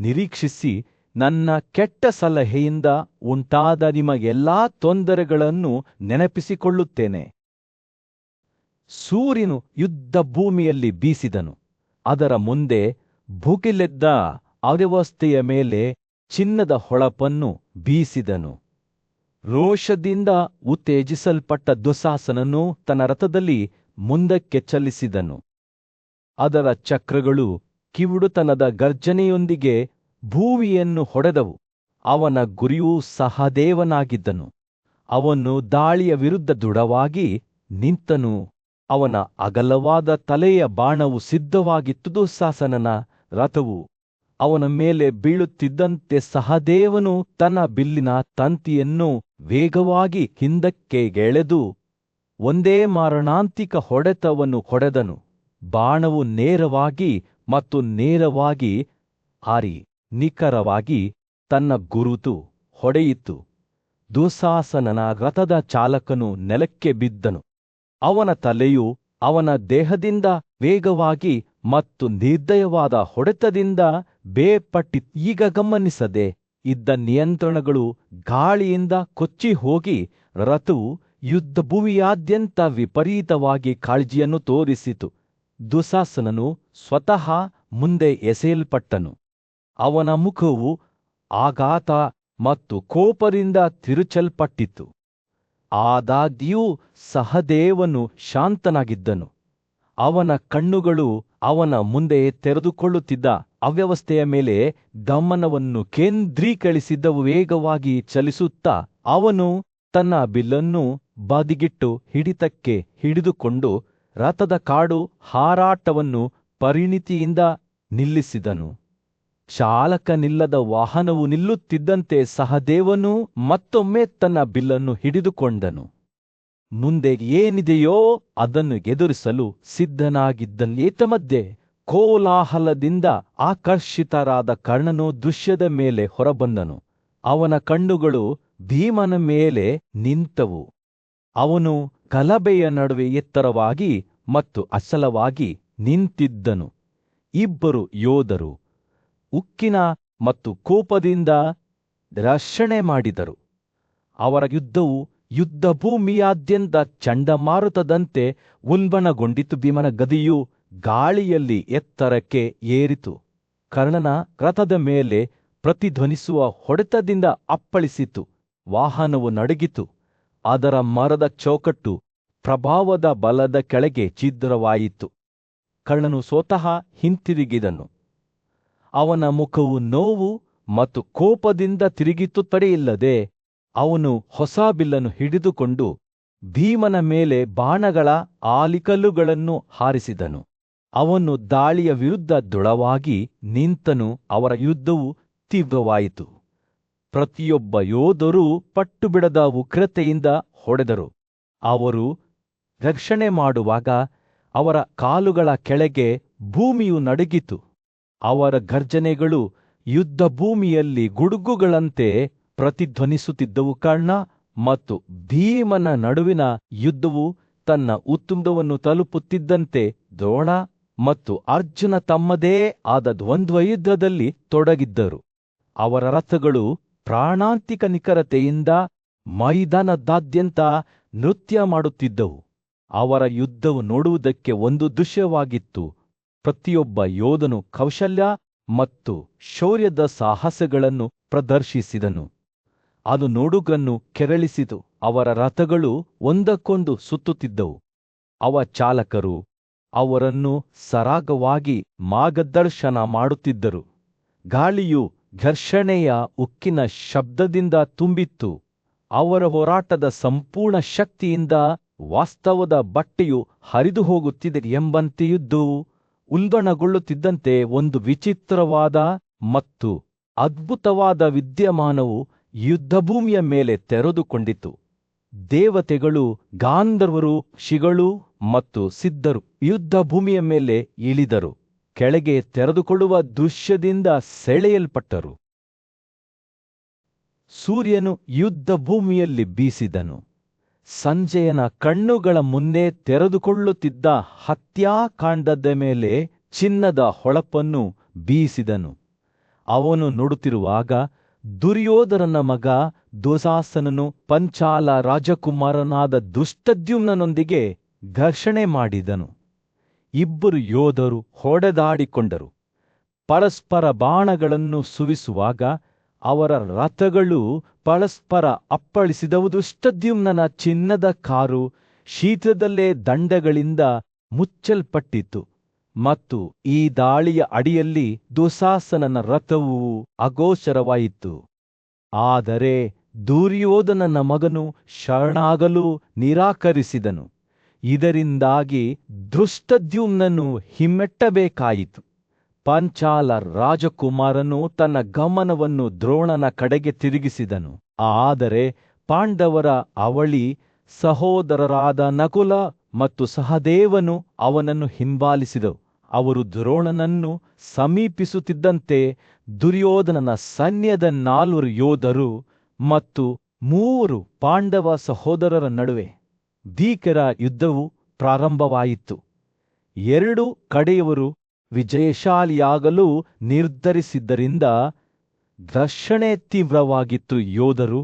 ನಿರೀಕ್ಷಿಸಿ ನನ್ನ ಕೆಟ್ಟ ಸಲಹೆಯಿಂದ ಉಂಟಾದ ನಿಮ್ಮ ಎಲ್ಲಾ ತೊಂದರೆಗಳನ್ನು ನೆನಪಿಸಿಕೊಳ್ಳುತ್ತೇನೆ. ಸೂರ್ಯನು ಯುದ್ಧ ಭೂಮಿಯಲ್ಲಿ ಬೀಸಿದನು. ಅದರ ಮುಂದೆ ಭುಗಿಲೆದ್ದ ಅವ್ಯವಸ್ಥೆಯ ಮೇಲೆ ಚಿನ್ನದ ಹೊಳಪನ್ನು ಬೀಸಿದನು. ರೋಷದಿಂದ ಉತ್ತೇಜಿಸಲ್ಪಟ್ಟ ದುಶ್ಯಾಸನನು ತನ್ನ ರಥದಲ್ಲಿ ಮುಂದಕ್ಕೆ ಚಲಿಸಿದನು. ಅದರ ಚಕ್ರಗಳು ಕಿವುಡುತನದ ಗರ್ಜನೆಯೊಂದಿಗೆ ಭೂಮಿಯನ್ನು ಹೊಡೆದವು. ಅವನ ಗುರಿಯೂ ಸಹದೇವನಾಗಿದ್ದನು. ಅವನು ದಾಳಿಯ ವಿರುದ್ಧ ದೃಢವಾಗಿ ನಿಂತನು. ಅವನ ಅಗಲವಾದ ತಲೆಯ ಬಾಣವು ಸಿದ್ಧವಾಗಿತ್ತು. ದುಶ್ಯಾಸನನ ರಥವು ಅವನ ಮೇಲೆ ಬೀಳುತ್ತಿದ್ದಂತೆ ಸಹದೇವನು ತನ್ನ ಬಿಲ್ಲಿನ ತಂತಿಯನ್ನು ವೇಗವಾಗಿ ಹಿಂದಕ್ಕೆ ಎಳೆದು ಒಂದೇ ಮಾರಣಾಂತಿಕ ಹೊಡೆತವನ್ನು ಹೊಡೆದನು. ಬಾಣವು ನೇರವಾಗಿ ಹಾರಿ ನಿಖರವಾಗಿ ತನ್ನ ಗುರುತು ಹೊಡೆಯಿತು. ದುಶ್ಯಾಸನನ ರಥದ ಚಾಲಕನು ನೆಲಕ್ಕೆ ಬಿದ್ದನು. ಅವನ ತಲೆಯು ಅವನ ದೇಹದಿಂದ ವೇಗವಾಗಿ ಮತ್ತು ನಿರ್ದಯವಾದ ಹೊಡೆತದಿಂದ ಬೇರ್ಪಟ್ಟಿತು. ಈಗ ಗಮನಿಸದೆ ಇದ್ದ ನಿಯಂತ್ರಣಗಳು ಗಾಳಿಯಿಂದ ಕೊಚ್ಚಿ ಹೋಗಿ ರಥವು ಯುದ್ಧಭೂಮಿಯಾದ್ಯಂತ ವಿಪರೀತವಾಗಿ ಕಾಳಜಿಯನ್ನು ತೋರಿಸಿತು. ದುಶಾಸನನು ಸ್ವತಃ ಮುಂದೆ ಎಸೆಯಲ್ಪಟ್ಟನು. ಅವನ ಮುಖವು ಆಘಾತ ಮತ್ತು ಕೋಪದಿಂದ ತಿರುಚಲ್ಪಟ್ಟಿತು. ಆದಾಗ್ಯೂ ಸಹದೇವನು ಶಾಂತನಾಗಿದ್ದನು. ಅವನ ಕಣ್ಣುಗಳು ಅವನ ಮುಂದೆ ತೆರೆದುಕೊಳ್ಳುತ್ತಿದ್ದ ಅವ್ಯವಸ್ಥೆಯ ಮೇಲೆ ಗಮನವನ್ನು ಕೇಂದ್ರೀಕರಿಸಿದ್ದವು. ವೇಗವಾಗಿ ಚಲಿಸುತ್ತಾ ಅವನು ತನ್ನ ಬಿಲ್ಲನ್ನು ಬದಿಗಿಟ್ಟು ಹಿಡಿತಕ್ಕೆ ಹಿಡಿದುಕೊಂಡು ರಥದ ಕಾಡು ಹಾರಾಟವನ್ನು ಪರಿಣಿತಿಯಿಂದ ನಿಲ್ಲಿಸಿದನು. ಚಾಲಕನಿಲ್ಲದ ವಾಹನವು ನಿಲ್ಲುತ್ತಿದ್ದಂತೆ ಸಹದೇವನು ಮತ್ತೊಮ್ಮೆ ತನ್ನ ಬಿಲ್ಲನ್ನು ಹಿಡಿದುಕೊಂಡನು. ಮುಂದೆ ಏನಿದೆಯೋ ಅದನ್ನು ಎದುರಿಸಲು ಸಿದ್ಧನಾಗಿದ್ದನೇತಮಧ್ಯೆ ಕೋಲಾಹಲದಿಂದ ಆಕರ್ಷಿತರಾದ ಕರ್ಣನು ದೃಶ್ಯದ ಮೇಲೆ ಹೊರಬಂದನು. ಅವನ ಕಣ್ಣುಗಳು ಭೀಮನ ಮೇಲೆ ನಿಂತವು. ಅವನು ಗಲಭೆಯ ನಡುವೆ ಎತ್ತರವಾಗಿ ಮತ್ತು ಅಚಲವಾಗಿ ನಿಂತಿದ್ದನು. ಇಬ್ಬರು ಯೋಧರು ಉಕ್ಕಿನ ಮತ್ತು ಕೋಪದಿಂದ ರಕ್ಷಣೆ ಮಾಡಿದರು. ಅವರ ಯುದ್ಧವು ಯುದ್ಧಭೂಮಿಯಾದ್ಯಂತ ಚಂಡಮಾರುತದಂತೆ ಉಲ್ಬಣಗೊಂಡಿತು. ಭೀಮನ ಗದೆಯು ಗಾಳಿಯಲ್ಲಿ ಎತ್ತರಕ್ಕೆ ಏರಿತು. ಕರ್ಣನ ರಥದ ಮೇಲೆ ಪ್ರತಿಧ್ವನಿಸುವ ಹೊಡೆತದಿಂದ ಅಪ್ಪಳಿಸಿತು. ವಾಹನವು ನಡುಗಿತು. ಅದರ ಮರದ ಚೌಕಟ್ಟು ಪ್ರಭಾವದ ಬಲದ ಕೆಳಗೆ ಛಿದ್ರವಾಯಿತು. ಕರ್ಣನು ಸ್ವತಃ ಹಿಂತಿರುಗಿದನು. ಅವನ ಮುಖವು ನೋವು ಮತ್ತು ಕೋಪದಿಂದ ತಿರುಗಿತು. ತಡೆಯಿಲ್ಲದೆ ಅವನು ಹೊಸ ಬಿಲ್ಲನ್ನು ಹಿಡಿದುಕೊಂಡು ಭೀಮನ ಮೇಲೆ ಬಾಣಗಳ ಆಲಿಕಲ್ಲುಗಳನ್ನು ಹಾರಿಸಿದನು. ಅವನು ದಾಳಿಯ ವಿರುದ್ಧ ದೃಢವಾಗಿ ನಿಂತನು. ಅವರ ಯುದ್ಧವು ತೀವ್ರವಾಯಿತು. ಪ್ರತಿಯೊಬ್ಬ ಯೋಧರೂ ಪಟ್ಟುಬಿಡದ ಉಗ್ರತೆಯಿಂದ ಹೊಡೆದರು. ಅವರು ರಕ್ಷಣೆ ಮಾಡುವಾಗ ಅವರ ಕಾಲುಗಳ ಕೆಳಗೆ ಭೂಮಿಯು ನಡುಗಿತು. ಅವರ ಗರ್ಜನೆಗಳು ಯುದ್ಧಭೂಮಿಯಲ್ಲಿ ಗುಡುಗುಗಳಂತೆ ಪ್ರತಿಧ್ವನಿಸುತ್ತಿದ್ದವು. ಕರ್ಣ ಮತ್ತು ಭೀಮನ ನಡುವಿನ ಯುದ್ಧವು ತನ್ನ ಉತ್ತುಂಗವನ್ನು ತಲುಪುತ್ತಿದ್ದಂತೆ ದ್ರೋಣ ಮತ್ತು ಅರ್ಜುನ ತಮ್ಮದೇ ಆದ ದ್ವಂದ್ವಯುದ್ಧದಲ್ಲಿ ತೊಡಗಿದ್ದರು. ಅವರ ರಥಗಳು ಪ್ರಾಣಾಂತಿಕ ನಿಖರತೆಯಿಂದ ಮೈದಾನದಾದ್ಯಂತ ನೃತ್ಯ ಮಾಡುತ್ತಿದ್ದವು. ಅವರ ಯುದ್ಧವು ನೋಡುವುದಕ್ಕೆ ಒಂದು ದೃಶ್ಯವಾಗಿತ್ತು. ಪ್ರತಿಯೊಬ್ಬ ಯೋಧನು ಕೌಶಲ್ಯ ಮತ್ತು ಶೌರ್ಯದ ಸಾಹಸಗಳನ್ನು ಪ್ರದರ್ಶಿಸಿದನು. ಅದು ನೋಡುಗರನ್ನು ಕೆರಳಿಸಿತು. ಅವರ ರಥಗಳು ಒಂದಕ್ಕೊಂದು ಸುತ್ತುತ್ತಿದ್ದವು. ಅವ ಚಾಲಕರು ಅವರನ್ನು ಸರಾಗವಾಗಿ ಮಾರ್ಗದರ್ಶನ ಮಾಡುತ್ತಿದ್ದರು. ಗಾಳಿಯು ಘರ್ಷಣೆಯ ಉಕ್ಕಿನ ಶಬ್ದದಿಂದ ತುಂಬಿತ್ತು. ಅವರ ಹೋರಾಟದ ಸಂಪೂರ್ಣ ಶಕ್ತಿಯಿಂದ ವಾಸ್ತವದ ಬಟ್ಟೆಯು ಹರಿದು ಹೋಗುತ್ತಿದೆ ಎಂಬಂತೆ ಯುದ್ಧವು ಉಲ್ಬಣಗೊಳ್ಳುತ್ತಿದ್ದಂತೆ ಒಂದು ವಿಚಿತ್ರವಾದ ಮತ್ತು ಅದ್ಭುತವಾದ ವಿದ್ಯಮಾನವು ಯುದ್ಧಭೂಮಿಯ ಮೇಲೆ ತೆರೆದುಕೊಂಡಿತು. ದೇವತೆಗಳು, ಗಾಂಧರ್ವರು, ಋಷಿಗಳು ಮತ್ತು ಸಿದ್ಧರು ಯುದ್ಧಭೂಮಿಯ ಮೇಲೆ ಇಳಿದರು. ಕೆಳಗೆ ತೆರೆದುಕೊಳ್ಳುವ ದೃಶ್ಯದಿಂದ ಸೆಳೆಯಲ್ಪಟ್ಟರು. ಸೂರ್ಯನು ಯುದ್ಧಭೂಮಿಯಲ್ಲಿ ಬೀಸಿದನು. ಸಂಜಯನ ಕಣ್ಣುಗಳ ಮುಂದೆ ತೆರೆದುಕೊಳ್ಳುತ್ತಿದ್ದ ಹತ್ಯಾಕಾಂಡದ ಮೇಲೆ ಚಿನ್ನದ ಹೊಳಪನ್ನು ಬೀಸಿದನು. ಅವನು ನೋಡುತ್ತಿರುವಾಗ ದುರ್ಯೋಧನನ ಮಗ ದುಶಾಸನನು ಪಂಚಾಲ ರಾಜಕುಮಾರನಾದ ಧೃಷ್ಟದ್ಯುಮ್ನನೊಂದಿಗೆ ಘರ್ಷಣೆ ಮಾಡಿದನು. ಇಬ್ಬರು ಯೋಧರು ಹೊಡೆದಾಡಿಕೊಂಡರು. ಪರಸ್ಪರ ಬಾಣಗಳನ್ನು ಸುರಿಸುವಾಗ ಅವರ ರಥಗಳು ಪರಸ್ಪರ ಅಪ್ಪಳಿಸಿದವು. ಧೃಷ್ಟದ್ಯುಮ್ನನ ಚಿನ್ನದ ಕಾರು ಶೀಘ್ರದಲ್ಲೇ ದಂಡಗಳಿಂದ ಮುಚ್ಚಲ್ಪಟ್ಟಿತು ಮತ್ತು ಈ ದಾಳಿಯ ಅಡಿಯಲ್ಲಿ ದುಶಾಸನನ ರಥವು ಅಗೋಚರವಾಯಿತು. ಆದರೆ ದುರ್ಯೋಧನನ ಮಗನು ಶರಣಾಗಲು ನಿರಾಕರಿಸಿದನು. ಇದರಿಂದಾಗಿ ಧೃಷ್ಟದ್ಯುಮ್ನನು ಹಿಮ್ಮೆಟ್ಟಬೇಕಾಯಿತು. ಪಂಚಾಲ ರಾಜಕುಮಾರನು ತನ್ನ ಗಮನವನ್ನು ದ್ರೋಣನ ಕಡೆಗೆ ತಿರುಗಿಸಿದನು. ಆದರೆ ಪಾಂಡವರ ಅವಳಿ ಸಹೋದರರಾದ ನಕುಲ ಮತ್ತು ಸಹದೇವನು ಅವನನ್ನು ಹಿಂಬಾಲಿಸಿದವು. ಅವರು ದ್ರೋಣನನ್ನು ಸಮೀಪಿಸುತ್ತಿದ್ದಂತೆ ದುರ್ಯೋಧನನ ಸೈನ್ಯದ 4 ಯೋಧರು ಮತ್ತು 3 ಪಾಂಡವ ಸಹೋದರರ ನಡುವೆ ಭೀಕರ ಯುದ್ಧವು ಪ್ರಾರಂಭವಾಯಿತು. 2 ಕಡೆಯವರು ವಿಜಯಶಾಲಿಯಾಗಲು ನಿರ್ಧರಿಸಿದ್ದರಿಂದ ಘರ್ಷಣೆ ತೀವ್ರವಾಗಿತ್ತು. ಯೋಧರು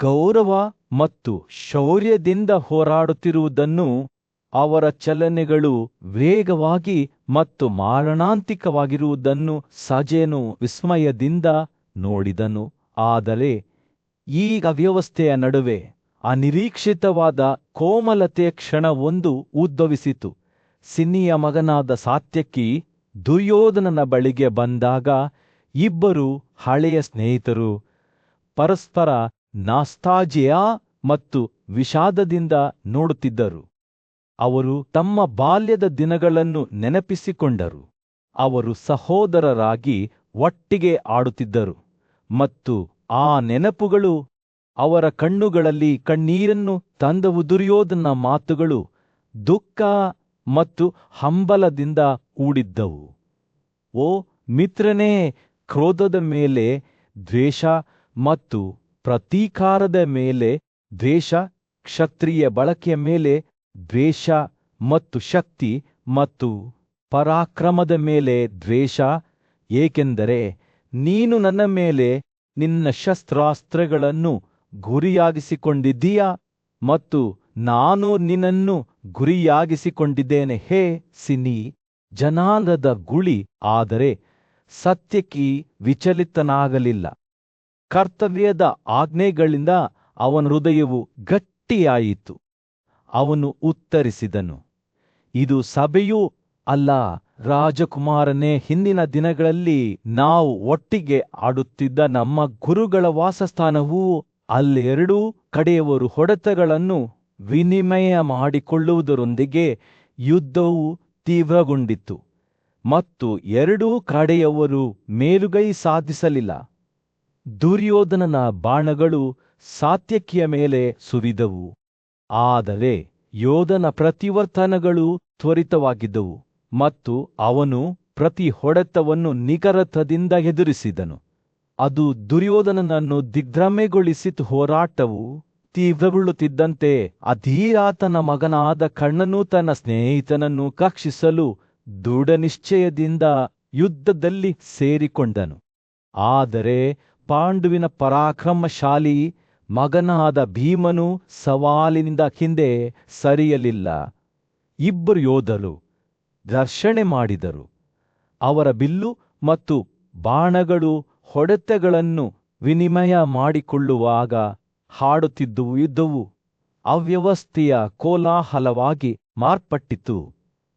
ಗೌರವ ಮತ್ತು ಶೌರ್ಯದಿಂದ ಹೋರಾಡುತ್ತಿರುವುದನ್ನು, ಅವರ ಚಲನೆಗಳು ವೇಗವಾಗಿ ಮತ್ತು ಮಾರಣಾಂತಿಕವಾಗಿರುವುದನ್ನು ಸಜೇನು ವಿಸ್ಮಯದಿಂದ ನೋಡಿದನು. ಆದರೆ ಈ ಅವ್ಯವಸ್ಥೆಯ ನಡುವೆ ಅನಿರೀಕ್ಷಿತವಾದ ಕೋಮಲತೆಯ ಕ್ಷಣವೊಂದು ಉದ್ಭವಿಸಿತು. ಸಿನಿಯ ಮಗನಾದ ಸಾತ್ಯಕಿ ದುರ್ಯೋಧನನ ಬಳಿಗೆ ಬಂದಾಗ ಇಬ್ಬರು ಹಳೆಯ ಸ್ನೇಹಿತರು ಪರಸ್ಪರ ನಾಸ್ತಾಲ್ಜಿಯ ಮತ್ತು ವಿಷಾದದಿಂದ ನೋಡುತ್ತಿದ್ದರು. ಅವರು ತಮ್ಮ ಬಾಲ್ಯದ ದಿನಗಳನ್ನು ನೆನಪಿಸಿಕೊಂಡರು. ಅವರು ಸಹೋದರರಾಗಿ ಒಟ್ಟಿಗೆ ಆಡುತ್ತಿದ್ದರು ಮತ್ತು ಆ ನೆನಪುಗಳು ಅವರ ಕಣ್ಣುಗಳಲ್ಲಿ ಕಣ್ಣೀರನ್ನು ತಂದವು. ದುರ್ಯೋಧನ ಮಾತುಗಳು ದುಃಖ ಮತ್ತು ಹಂಬಲದಿಂದ ಕೂಡಿದ್ದವು. ಓ ಮಿತ್ರನೇ, ಕ್ರೋಧದ ಮೇಲೆ ದ್ವೇಷ ಮತ್ತು ಪ್ರತೀಕಾರದ ಮೇಲೆ ದ್ವೇಷ, ಕ್ಷತ್ರಿಯ ಬಳಕೆಯ ಮೇಲೆ ದ್ವೇಷ ಮತ್ತು ಶಕ್ತಿ ಮತ್ತು ಪರಾಕ್ರಮದ ಮೇಲೆ ದ್ವೇಷ, ಏಕೆಂದರೆ ನೀನು ನನ್ನ ಮೇಲೆ ನಿನ್ನ ಶಸ್ತ್ರಾಸ್ತ್ರಗಳನ್ನು ಗುರಿಯಾಗಿಸಿಕೊಂಡಿದ್ದೀಯಾ ಮತ್ತು ನಾನು ನಿನ್ನನ್ನು ಗುರಿಯಾಗಿಸಿಕೊಂಡಿದ್ದೇನೆ. ಹೇ ಸಿನಿ, ಜನಾಂಗದ ಗುಳಿ. ಆದರೆ ಸತ್ಯಕಿ ವಿಚಲಿತನಾಗಲಿಲ್ಲ. ಕರ್ತವ್ಯದ ಆಜ್ಞೆಗಳಿಂದ ಅವನ ಹೃದಯವು ಗಟ್ಟಿಯಾಯಿತು. ಅವನು ಉತ್ತರಿಸಿದನು, ಇದು ಸಭೆಯೂ ಅಲ್ಲ ರಾಜಕುಮಾರನೇ. ಹಿಂದಿನ ದಿನಗಳಲ್ಲಿ ನಾವು ಒಟ್ಟಿಗೆ ಆಡುತ್ತಿದ್ದ ನಮ್ಮ ಗುರುಗಳ ವಾಸಸ್ಥಾನವೂ ಅಲ್ಲೆರಡೂ ಕಡೆಯವರು ಹೊಡೆತಗಳನ್ನು ವಿನಿಮಯ ಮಾಡಿಕೊಳ್ಳುವುದರೊಂದಿಗೆ ಯುದ್ಧವು ತೀವ್ರಗೊಂಡಿತು ಮತ್ತು ಎರಡೂ ಕಡೆಯವರು ಮೇಲುಗೈ ಸಾಧಿಸಲಿಲ್ಲ. ದುರ್ಯೋಧನನ ಬಾಣಗಳು ಸಾತ್ಯಕಿಯ ಮೇಲೆ ಸುರಿದವು, ಆದರೆ ಯೋಧನ ಪ್ರತಿವರ್ತನಗಳು ತ್ವರಿತವಾಗಿದ್ದವು ಮತ್ತು ಅವನು ಪ್ರತಿ ಹೊಡೆತವನ್ನು ನಿಖರತೆಯಿಂದ ಎದುರಿಸಿದನು. ಅದು ದುರ್ಯೋಧನನನ್ನು ದಿಗ್ಭ್ರಮೆಗೊಳಿಸಿತು. ಹೋರಾಟವು ತೀವ್ರಗೊಳ್ಳುತ್ತಿದ್ದಂತೆ ಅಧೀರಾತನ ಮಗನಾದ ಕರ್ಣನು ತನ್ನ ಸ್ನೇಹಿತನನ್ನು ರಕ್ಷಿಸಲು ದೃಢನಿಶ್ಚಯದಿಂದ ಯುದ್ಧದಲ್ಲಿ ಸೇರಿಕೊಂಡನು. ಆದರೆ ಪಾಂಡುವಿನ ಪರಾಕ್ರಮಶಾಲಿ ಮಗನಾದ ಭೀಮನು ಸವಾಲಿನಿಂದ ಹಿಂದೆ ಸರಿಯಲಿಲ್ಲ. ಇಬ್ಬರು ಯೋಧರು ಘರ್ಷಣೆ ಮಾಡಿದರು. ಅವರ ಬಿಲ್ಲು ಮತ್ತು ಬಾಣಗಳು ಹೊಡೆತಗಳನ್ನು ವಿನಿಮಯ ಮಾಡಿಕೊಳ್ಳುವಾಗ ಹಾಡುತ್ತಿದ್ದುವು. ಯುದ್ಧವು ಅವ್ಯವಸ್ಥೆಯ ಕೋಲಾಹಲವಾಗಿ ಮಾರ್ಪಟ್ಟಿತು.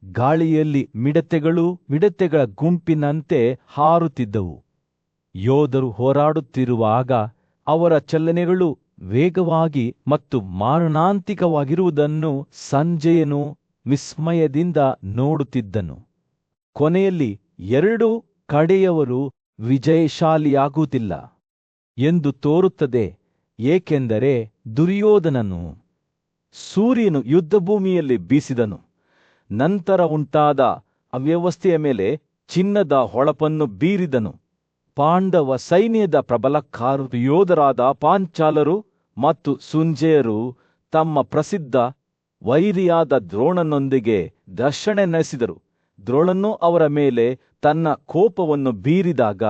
ಗಾಳಿಯಲ್ಲಿ ಮಿಡತೆಗಳ ಗುಂಪಿನಂತೆ ಹಾರುತ್ತಿದ್ದವು. ಯೋಧರು ಹೋರಾಡುತ್ತಿರುವಾಗ ಅವರ ಚಲನೆಗಳು ವೇಗವಾಗಿ ಮತ್ತು ಮಾರಣಾಂತಿಕವಾಗಿರುವುದನ್ನು ಸಂಜಯನು ವಿಸ್ಮಯದಿಂದ ನೋಡುತ್ತಿದ್ದನು. ಕೊನೆಯಲ್ಲಿ ಎರಡೂ ಕಡೆಯವರು ವಿಜಯಶಾಲಿಯಾಗುವುದಿಲ್ಲ ಎಂದು ತೋರುತ್ತದೆ, ಏಕೆಂದರೆ ದುರ್ಯೋಧನನು ಸೂರ್ಯನು ಯುದ್ಧಭೂಮಿಯಲ್ಲಿ ಬೀಸಿದನು. ನಂತರ ಉಂಟಾದ ಅವ್ಯವಸ್ಥೆಯ ಮೇಲೆ ಚಿನ್ನದ ಹೊಳಪನ್ನು ಬೀರಿದನು. ಪಾಂಡವ ಸೈನ್ಯದ ಪ್ರಬಲಕಾರರು ಯೋಧರಾದ ಪಾಂಚಾಲರು ಮತ್ತು ಸುಂಜಯರು ತಮ್ಮ ಪ್ರಸಿದ್ಧ ವೈರಿಯಾದ ದ್ರೋಣನೊಂದಿಗೆ ಘರ್ಷಣೆ ನಡೆಸಿದರು. ದ್ರೋಣನು ಅವರ ಮೇಲೆ ತನ್ನ ಕೋಪವನ್ನು ಬೀರಿದಾಗ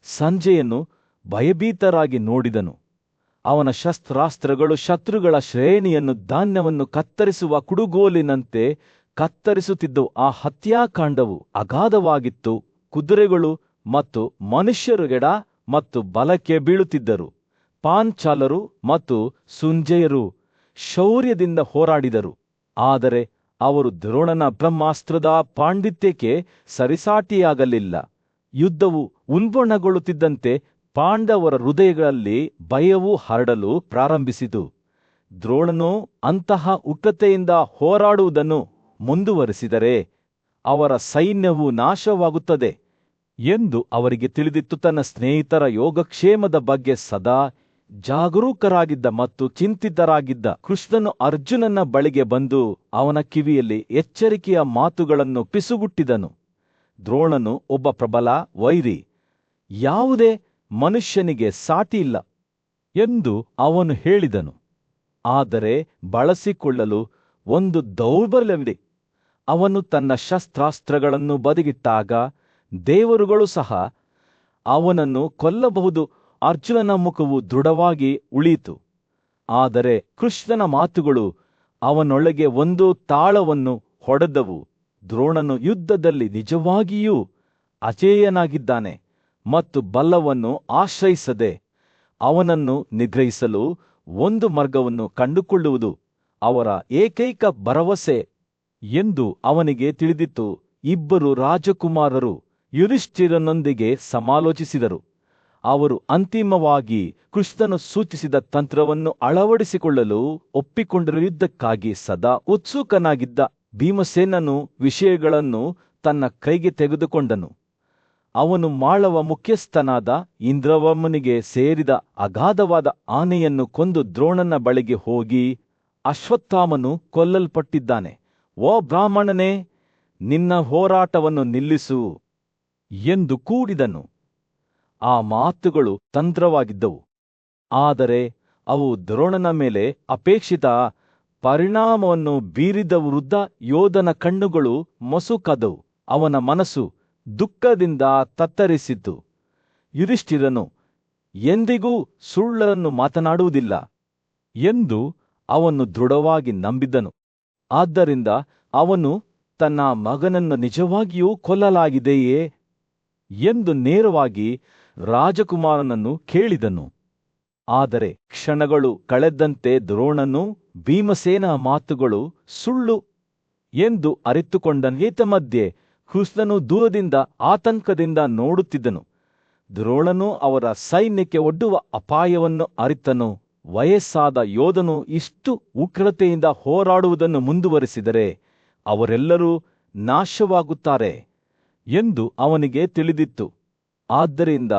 ಸಂಜಯನು ಭಯಭೀತರಾಗಿ ನೋಡಿದನು. ಅವನ ಶಸ್ತ್ರಾಸ್ತ್ರಗಳು ಶತ್ರುಗಳ ಶ್ರೇಣಿಯನ್ನು ಧಾನ್ಯವನ್ನು ಕತ್ತರಿಸುವ ಕುಡುಗೋಲಿನಂತೆ ಕತ್ತರಿಸುತ್ತಿದ್ದವು. ಆ ಹತ್ಯಾಕಾಂಡವು ಅಗಾಧವಾಗಿತ್ತು. ಕುದುರೆಗಳು ಮತ್ತು ಮನುಷ್ಯರು ಎಡ ಮತ್ತು ಬಲಕ್ಕೆ ಬೀಳುತ್ತಿದ್ದರು. ಪಾಂಚಾಲರು ಮತ್ತು ಸುಂಜಯರು ಶೌರ್ಯದಿಂದ ಹೋರಾಡಿದರು, ಆದರೆ ಅವರು ದ್ರೋಣನ ಬ್ರಹ್ಮಾಸ್ತ್ರದ ಪಾಂಡಿತ್ಯಕ್ಕೆ ಸರಿಸಾಟಿಯಾಗಲಿಲ್ಲ. ಯುದ್ಧವು ಉಲ್ಬಣಗೊಳ್ಳುತ್ತಿದ್ದಂತೆ ಪಾಂಡವರ ಹೃದಯಗಳಲ್ಲಿ ಭಯವು ಹರಡಲು ಪ್ರಾರಂಭಿಸಿತು. ದ್ರೋಣನು ಅಂತಹ ಉಗ್ರತೆಯಿಂದ ಹೋರಾಡುವುದನ್ನು ಮುಂದುವರಿಸಿದರೆ ಅವರ ಸೈನ್ಯವು ನಾಶವಾಗುತ್ತದೆ ಎಂದು ಅವರಿಗೆ ತಿಳಿದಿತ್ತು. ತನ್ನ ಸ್ನೇಹಿತರ ಯೋಗಕ್ಷೇಮದ ಬಗ್ಗೆ ಸದಾ ಜಾಗರೂಕರಾಗಿದ್ದ ಮತ್ತು ಚಿಂತಿತರಾಗಿದ್ದ ಕೃಷ್ಣನು ಅರ್ಜುನನ ಬಳಿಗೆ ಬಂದು ಅವನ ಕಿವಿಯಲ್ಲಿ ಎಚ್ಚರಿಕೆಯ ಮಾತುಗಳನ್ನು ಪಿಸುಗುಟ್ಟಿದನು. ದ್ರೋಣನು ಒಬ್ಬ ಪ್ರಬಲ ವೈರಿ, ಯಾವುದೇ ಮನುಷ್ಯನಿಗೆ ಸಾಟಿಯಿಲ್ಲ ಎಂದು ಅವನು ಹೇಳಿದನು. ಆದರೆ ಬಳಸಿಕೊಳ್ಳಲು ಒಂದು ದೌರ್ಬಲ್ಯವಿದೆ. ಅವನು ತನ್ನ ಶಸ್ತ್ರಾಸ್ತ್ರಗಳನ್ನು ಬದಿಗಿಟ್ಟಾಗ ದೇವರುಗಳು ಸಹ ಅವನನ್ನು ಕೊಲ್ಲಬಹುದು. ಅರ್ಜುನನ ಮುಖವು ದೃಢವಾಗಿ ಉಳಿಯಿತು. ಆದರೆ ಕೃಷ್ಣನ ಮಾತುಗಳು ಅವನೊಳಗೆ ಒಂದು ತಾಳವನ್ನು ಹೊಡೆದವು. ದ್ರೋಣನು ಯುದ್ಧದಲ್ಲಿ ನಿಜವಾಗಿಯೂ ಅಜೇಯನಾಗಿದ್ದಾನೆ ಮತ್ತು ಬಲವನ್ನು ಆಶ್ರಯಿಸದೆ ಅವನನ್ನು ನಿಗ್ರಹಿಸಲು ಒಂದು ಮಾರ್ಗವನ್ನು ಕಂಡುಕೊಳ್ಳುವುದು ಅವರ ಏಕೈಕ ಭರವಸೆ ಎಂದು ಅವನಿಗೆ ತಿಳಿದಿತ್ತು. ಇಬ್ಬರು ರಾಜಕುಮಾರರು ಯುಧಿಷ್ಠಿರನೊಂದಿಗೆ ಸಮಾಲೋಚಿಸಿದರು. ಅವರು ಅಂತಿಮವಾಗಿ ಕೃಷ್ಣನು ಸೂಚಿಸಿದ ತಂತ್ರವನ್ನು ಅಳವಡಿಸಿಕೊಳ್ಳಲು ಒಪ್ಪಿಕೊಂಡರು. ಯುದ್ಧಕ್ಕಾಗಿ ಸದಾ ಉತ್ಸುಕನಾಗಿದ್ದ ಭೀಮಸೇನನು ವಿಷಯಗಳನ್ನು ತನ್ನ ಕೈಗೆ ತೆಗೆದುಕೊಂಡನು. ಅವನು ಮಾಳವ ಮುಖ್ಯಸ್ಥನಾದ ಇಂದ್ರವರ್ಮನಿಗೆ ಸೇರಿದ ಅಗಾಧವಾದ ಆನೆಯನ್ನು ಕೊಂದು ದ್ರೋಣನ ಬಳಿಗೆ ಹೋಗಿ, ಅಶ್ವತ್ಥಾಮನು ಕೊಲ್ಲಲ್ಪಟ್ಟಿದ್ದಾನೆ. ಓ ಬ್ರಾಹ್ಮಣನೇ, ನಿನ್ನ ಹೋರಾಟವನ್ನು ನಿಲ್ಲಿಸು ಎಂದು ಕೂಡಿದನು. ಆ ಮಾತುಗಳು ತಂತ್ರವಾಗಿದ್ದವು, ಆದರೆ ಅವು ದ್ರೋಣನ ಮೇಲೆ ಅಪೇಕ್ಷಿತ ಪರಿಣಾಮವನ್ನು ಬೀರಿದ. ವೃದ್ಧ ಯೋಧನ ಕಣ್ಣುಗಳು ಮಸುಕಾದವು. ಅವನ ಮನಸ್ಸು ದುಃಖದಿಂದ ತತ್ತರಿಸಿತು. ಯುಧಿಷ್ಠಿರನು ಎಂದಿಗೂ ಸುಳ್ಳನ್ನು ಮಾತನಾಡುವುದಿಲ್ಲ ಎಂದು ಅವನು ದೃಢವಾಗಿ ನಂಬಿದ್ದನು. ಆದ್ದರಿಂದ ಅವನು ತನ್ನ ಮಗನನ್ನು ನಿಜವಾಗಿಯೂ ಕೊಲ್ಲಲಾಗಿದೆಯೇ ಎಂದು ನೇರವಾಗಿ ರಾಜಕುಮಾರನನ್ನು ಕೇಳಿದನು. ಆದರೆ ಕ್ಷಣಗಳು ಕಳೆದಂತೆ ದ್ರೋಣನು ಭೀಮಸೇನ ಮಾತುಗಳು ಸುಳ್ಳು ಎಂದು ಅರಿತುಕೊಂಡನು. ಏತಮಧ್ಯೆ ಕೃಷ್ಣನು ದೂರದಿಂದ ಆತಂಕದಿಂದ ನೋಡುತ್ತಿದ್ದನು. ದ್ರೋಣನು ಅವರ ಸೈನ್ಯಕ್ಕೆ ಒಡ್ಡುವ ಅಪಾಯವನ್ನು ಅರಿತನು. ವಯಸ್ಸಾದ ಯೋಧನು ಇಷ್ಟು ಉಗ್ರತೆಯಿಂದ ಹೋರಾಡುವುದನ್ನು ಮುಂದುವರಿಸಿದರೆ ಅವರೆಲ್ಲರೂ ನಾಶವಾಗುತ್ತಾರೆ ಎಂದು ಅವನಿಗೆ ತಿಳಿದಿತ್ತು. ಆದ್ದರಿಂದ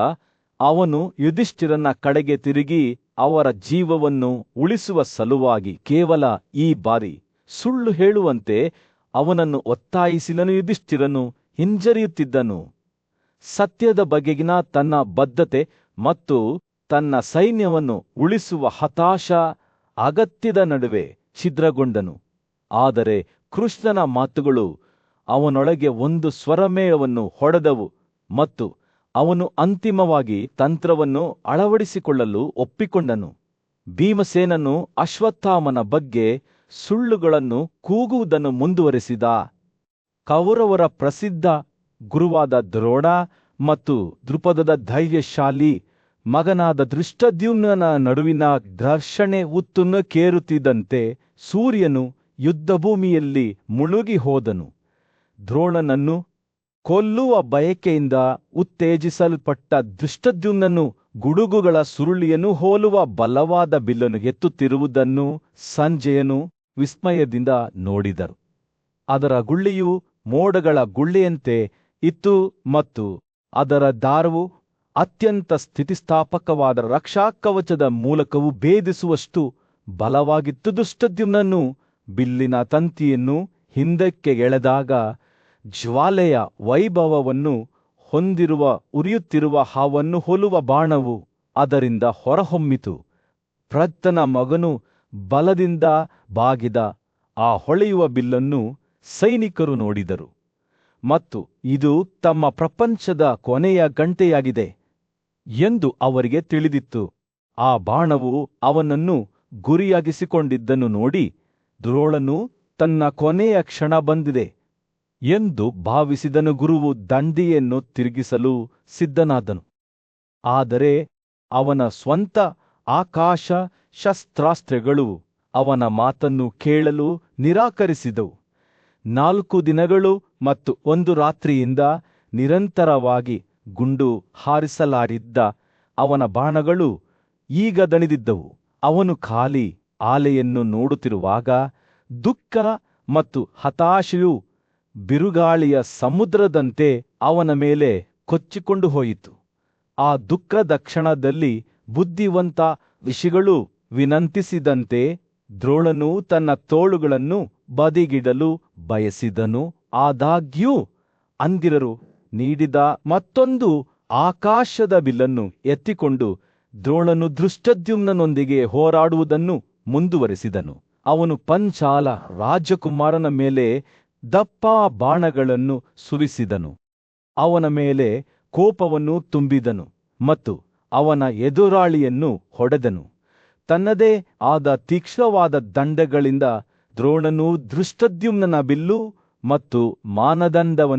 ಅವನು ಯುಧಿಷ್ಠಿರನ ಕಡೆಗೆ ತಿರುಗಿ ಅವರ ಜೀವವನ್ನು ಉಳಿಸುವ ಸಲುವಾಗಿ ಕೇವಲ ಈ ಬಾರಿ ಸುಳ್ಳು ಹೇಳುವಂತೆ ಅವನನ್ನು ಒತ್ತಾಯಿಸಿದನು. ಯುಧಿಷ್ಠಿರನು ಹಿಂಜರಿಯುತ್ತಿದ್ದನು. ಸತ್ಯದ ಬಗೆಗಿನ ತನ್ನ ಬದ್ಧತೆ ಮತ್ತು ತನ್ನ ಸೈನ್ಯವನ್ನು ಉಳಿಸುವ ಹತಾಶ ಅಗತ್ಯದ ನಡುವೆ ಛಿದ್ರಗೊಂಡನು. ಆದರೆ ಕೃಷ್ಣನ ಮಾತುಗಳು ಅವನೊಳಗೆ ಒಂದು ಸ್ವರಮೇಳವನ್ನು ಹೊಡೆದವು ಮತ್ತು ಅವನು ಅಂತಿಮವಾಗಿ ತಂತ್ರವನ್ನು ಅಳವಡಿಸಿಕೊಳ್ಳಲು ಒಪ್ಪಿಕೊಂಡನು. ಭೀಮಸೇನನು ಅಶ್ವತ್ಥಾಮನ ಬಗ್ಗೆ ಸುಳ್ಳುಗಳನ್ನು ಕೂಗುವುದನ್ನು ಮುಂದುವರೆಸಿದ. ಕೌರವರ ಪ್ರಸಿದ್ಧ ಗುರುವಾದ ದ್ರೋಣ ಮತ್ತು ದ್ರುಪದದ ಧೈರ್ಯಶಾಲಿ ಮಗನಾದ ದೃಷ್ಟದ್ಯುಮ್ನನ ನಡುವಿನ ಘರ್ಷಣೆ ಉತ್ತುಂಗಕ್ಕೇರುತ್ತಿದ್ದಂತೆ ಸೂರ್ಯನು ಯುದ್ಧಭೂಮಿಯಲ್ಲಿ ಮುಳುಗಿ ಹೋದನು. ದ್ರೋಣನನ್ನು ಕೊಲ್ಲುವ ಬಯಕೆಯಿಂದ ಉತ್ತೇಜಿಸಲ್ಪಟ್ಟ ದೃಷ್ಟದ್ಯುಮ್ನನು ಗುಡುಗುಗಳ ಸುರುಳಿಯನ್ನು ಹೋಲುವ ಬಲವಾದ ಬಿಲ್ಲನ್ನು ಎತ್ತುತ್ತಿರುವುದನ್ನು ಸಂಜಯನು ವಿಸ್ಮಯದಿಂದ ನೋಡಿದರು. ಅದರ ಗುಳ್ಳೆಯು ಮೋಡಗಳ ಗುಳ್ಳೆಯಂತೆ ಇತ್ತು ಮತ್ತು ಅದರ ದಾರವು ಅತ್ಯಂತ ಸ್ಥಿತಿಸ್ಥಾಪಕವಾದ ರಕ್ಷಾಕವಚದ ಮೂಲಕವೂ ಭೇದಿಸುವಷ್ಟು ಬಲವಾಗಿತ್ತು. ದೃಷ್ಟದ್ಯುಮ್ನನು ಬಿಲ್ಲಿನ ತಂತಿಯನ್ನು ಹಿಂದಕ್ಕೆ ಎಳೆದಾಗ ಜ್ವಾಲೆಯ ವೈಭವವನ್ನು ಹೊಂದಿರುವ ಉರಿಯುತ್ತಿರುವ ಹಾವನ್ನು ಹೋಲುವ ಬಾಣವು ಅದರಿಂದ ಹೊರಹೊಮ್ಮಿತು. ಪ್ರತ್ತನ ಮಗನು ಬಲದಿಂದ ಬಾಗಿದ ಆ ಹೊಳೆಯುವ ಬಿಲ್ಲನ್ನು ಸೈನಿಕರು ನೋಡಿದರು ಮತ್ತು ಇದು ತಮ್ಮ ಪ್ರಪಂಚದ ಕೊನೆಯ ಗಂಟೆಯಾಗಿದೆ ಎಂದು ಅವರಿಗೆ ತಿಳಿದಿತ್ತು. ಆ ಬಾಣವು ಅವನನ್ನು ಗುರಿಯಾಗಿಸಿಕೊಂಡಿದ್ದನ್ನು ನೋಡಿ ದ್ರೋಣನು ತನ್ನ ಕೊನೆಯ ಕ್ಷಣ ಬಂದಿದೆ ಎಂದು ಭಾವಿಸಿದನು. ಗುರುವು ದಂಡಿಯನ್ನು ತಿರುಗಿಸಲು ಸಿದ್ಧನಾದನು. ಆದರೆ ಅವನ ಸ್ವಂತ ಆಕಾಶ ಶಸ್ತ್ರಾಸ್ತ್ರಗಳು ಅವನ ಮಾತನ್ನು ಕೇಳಲು ನಿರಾಕರಿಸಿದವು. 4 ದಿನಗಳು ಮತ್ತು 1 ರಾತ್ರಿಯಿಂದ ನಿರಂತರವಾಗಿ ಗುಂಡು ಹಾರಿಸಲಾರಿದ್ದ ಅವನ ಬಾಣಗಳು ಈಗ ದಣಿದಿದ್ದವು. ಅವನು ಖಾಲಿ ಆಲೆಯನ್ನು ನೋಡುತ್ತಿರುವಾಗ ದುಃಖ ಮತ್ತು ಹತಾಶೆಯು ಬಿರುಗಾಳಿಯ ಸಮುದ್ರದಂತೆ ಅವನ ಮೇಲೆ ಕೊಚ್ಚಿಕೊಂಡು ಹೋಯಿತು. ಆ ದುಃಖದ ಕ್ಷಣದಲ್ಲಿ ಬುದ್ಧಿವಂತ ಋಷಿಗಳು ವಿನಂತಿಸಿದಂತೆ ದ್ರೋಣನು ತನ್ನ ತೋಳುಗಳನ್ನು ಬದಿಗಿಡಲು ಬಯಸಿದನು. ಆದಾಗ್ಯೂ ಅಂದಿರರು ನೀಡಿದ ಮತ್ತೊಂದು ಆಕಾಶದ ಬಿಲ್ಲನ್ನು ಎತ್ತಿಕೊಂಡು ದ್ರೋಣನು ದೃಷ್ಟದ್ಯುಮ್ನನೊಂದಿಗೆ ಹೋರಾಡುವುದನ್ನು ಮುಂದುವರೆಸಿದನು. ಅವನು ಪಂಚಾಲ ರಾಜಕುಮಾರನ ಮೇಲೆ ದಪ್ಪ ಬಾಣಗಳನ್ನು ಸುರಿಸಿದನು. ಅವನ ಮೇಲೆ ಕೋಪವನ್ನು ತುಂಬಿದನು ಮತ್ತು ಅವನ ಎದುರಾಳಿಯನ್ನು ಹೊಡೆದನು. ತನ್ನದೇ ಆದ ತೀಕ್ಷ್ಣವಾದ ದಂಡಗಳಿಂದ ದ್ರೋಣನು ದೃಷ್ಟದ್ಯುಮ್ನನ ಬಿಲ್ಲು ಮತ್ತು ಮಾನದಂಡವನ್ನು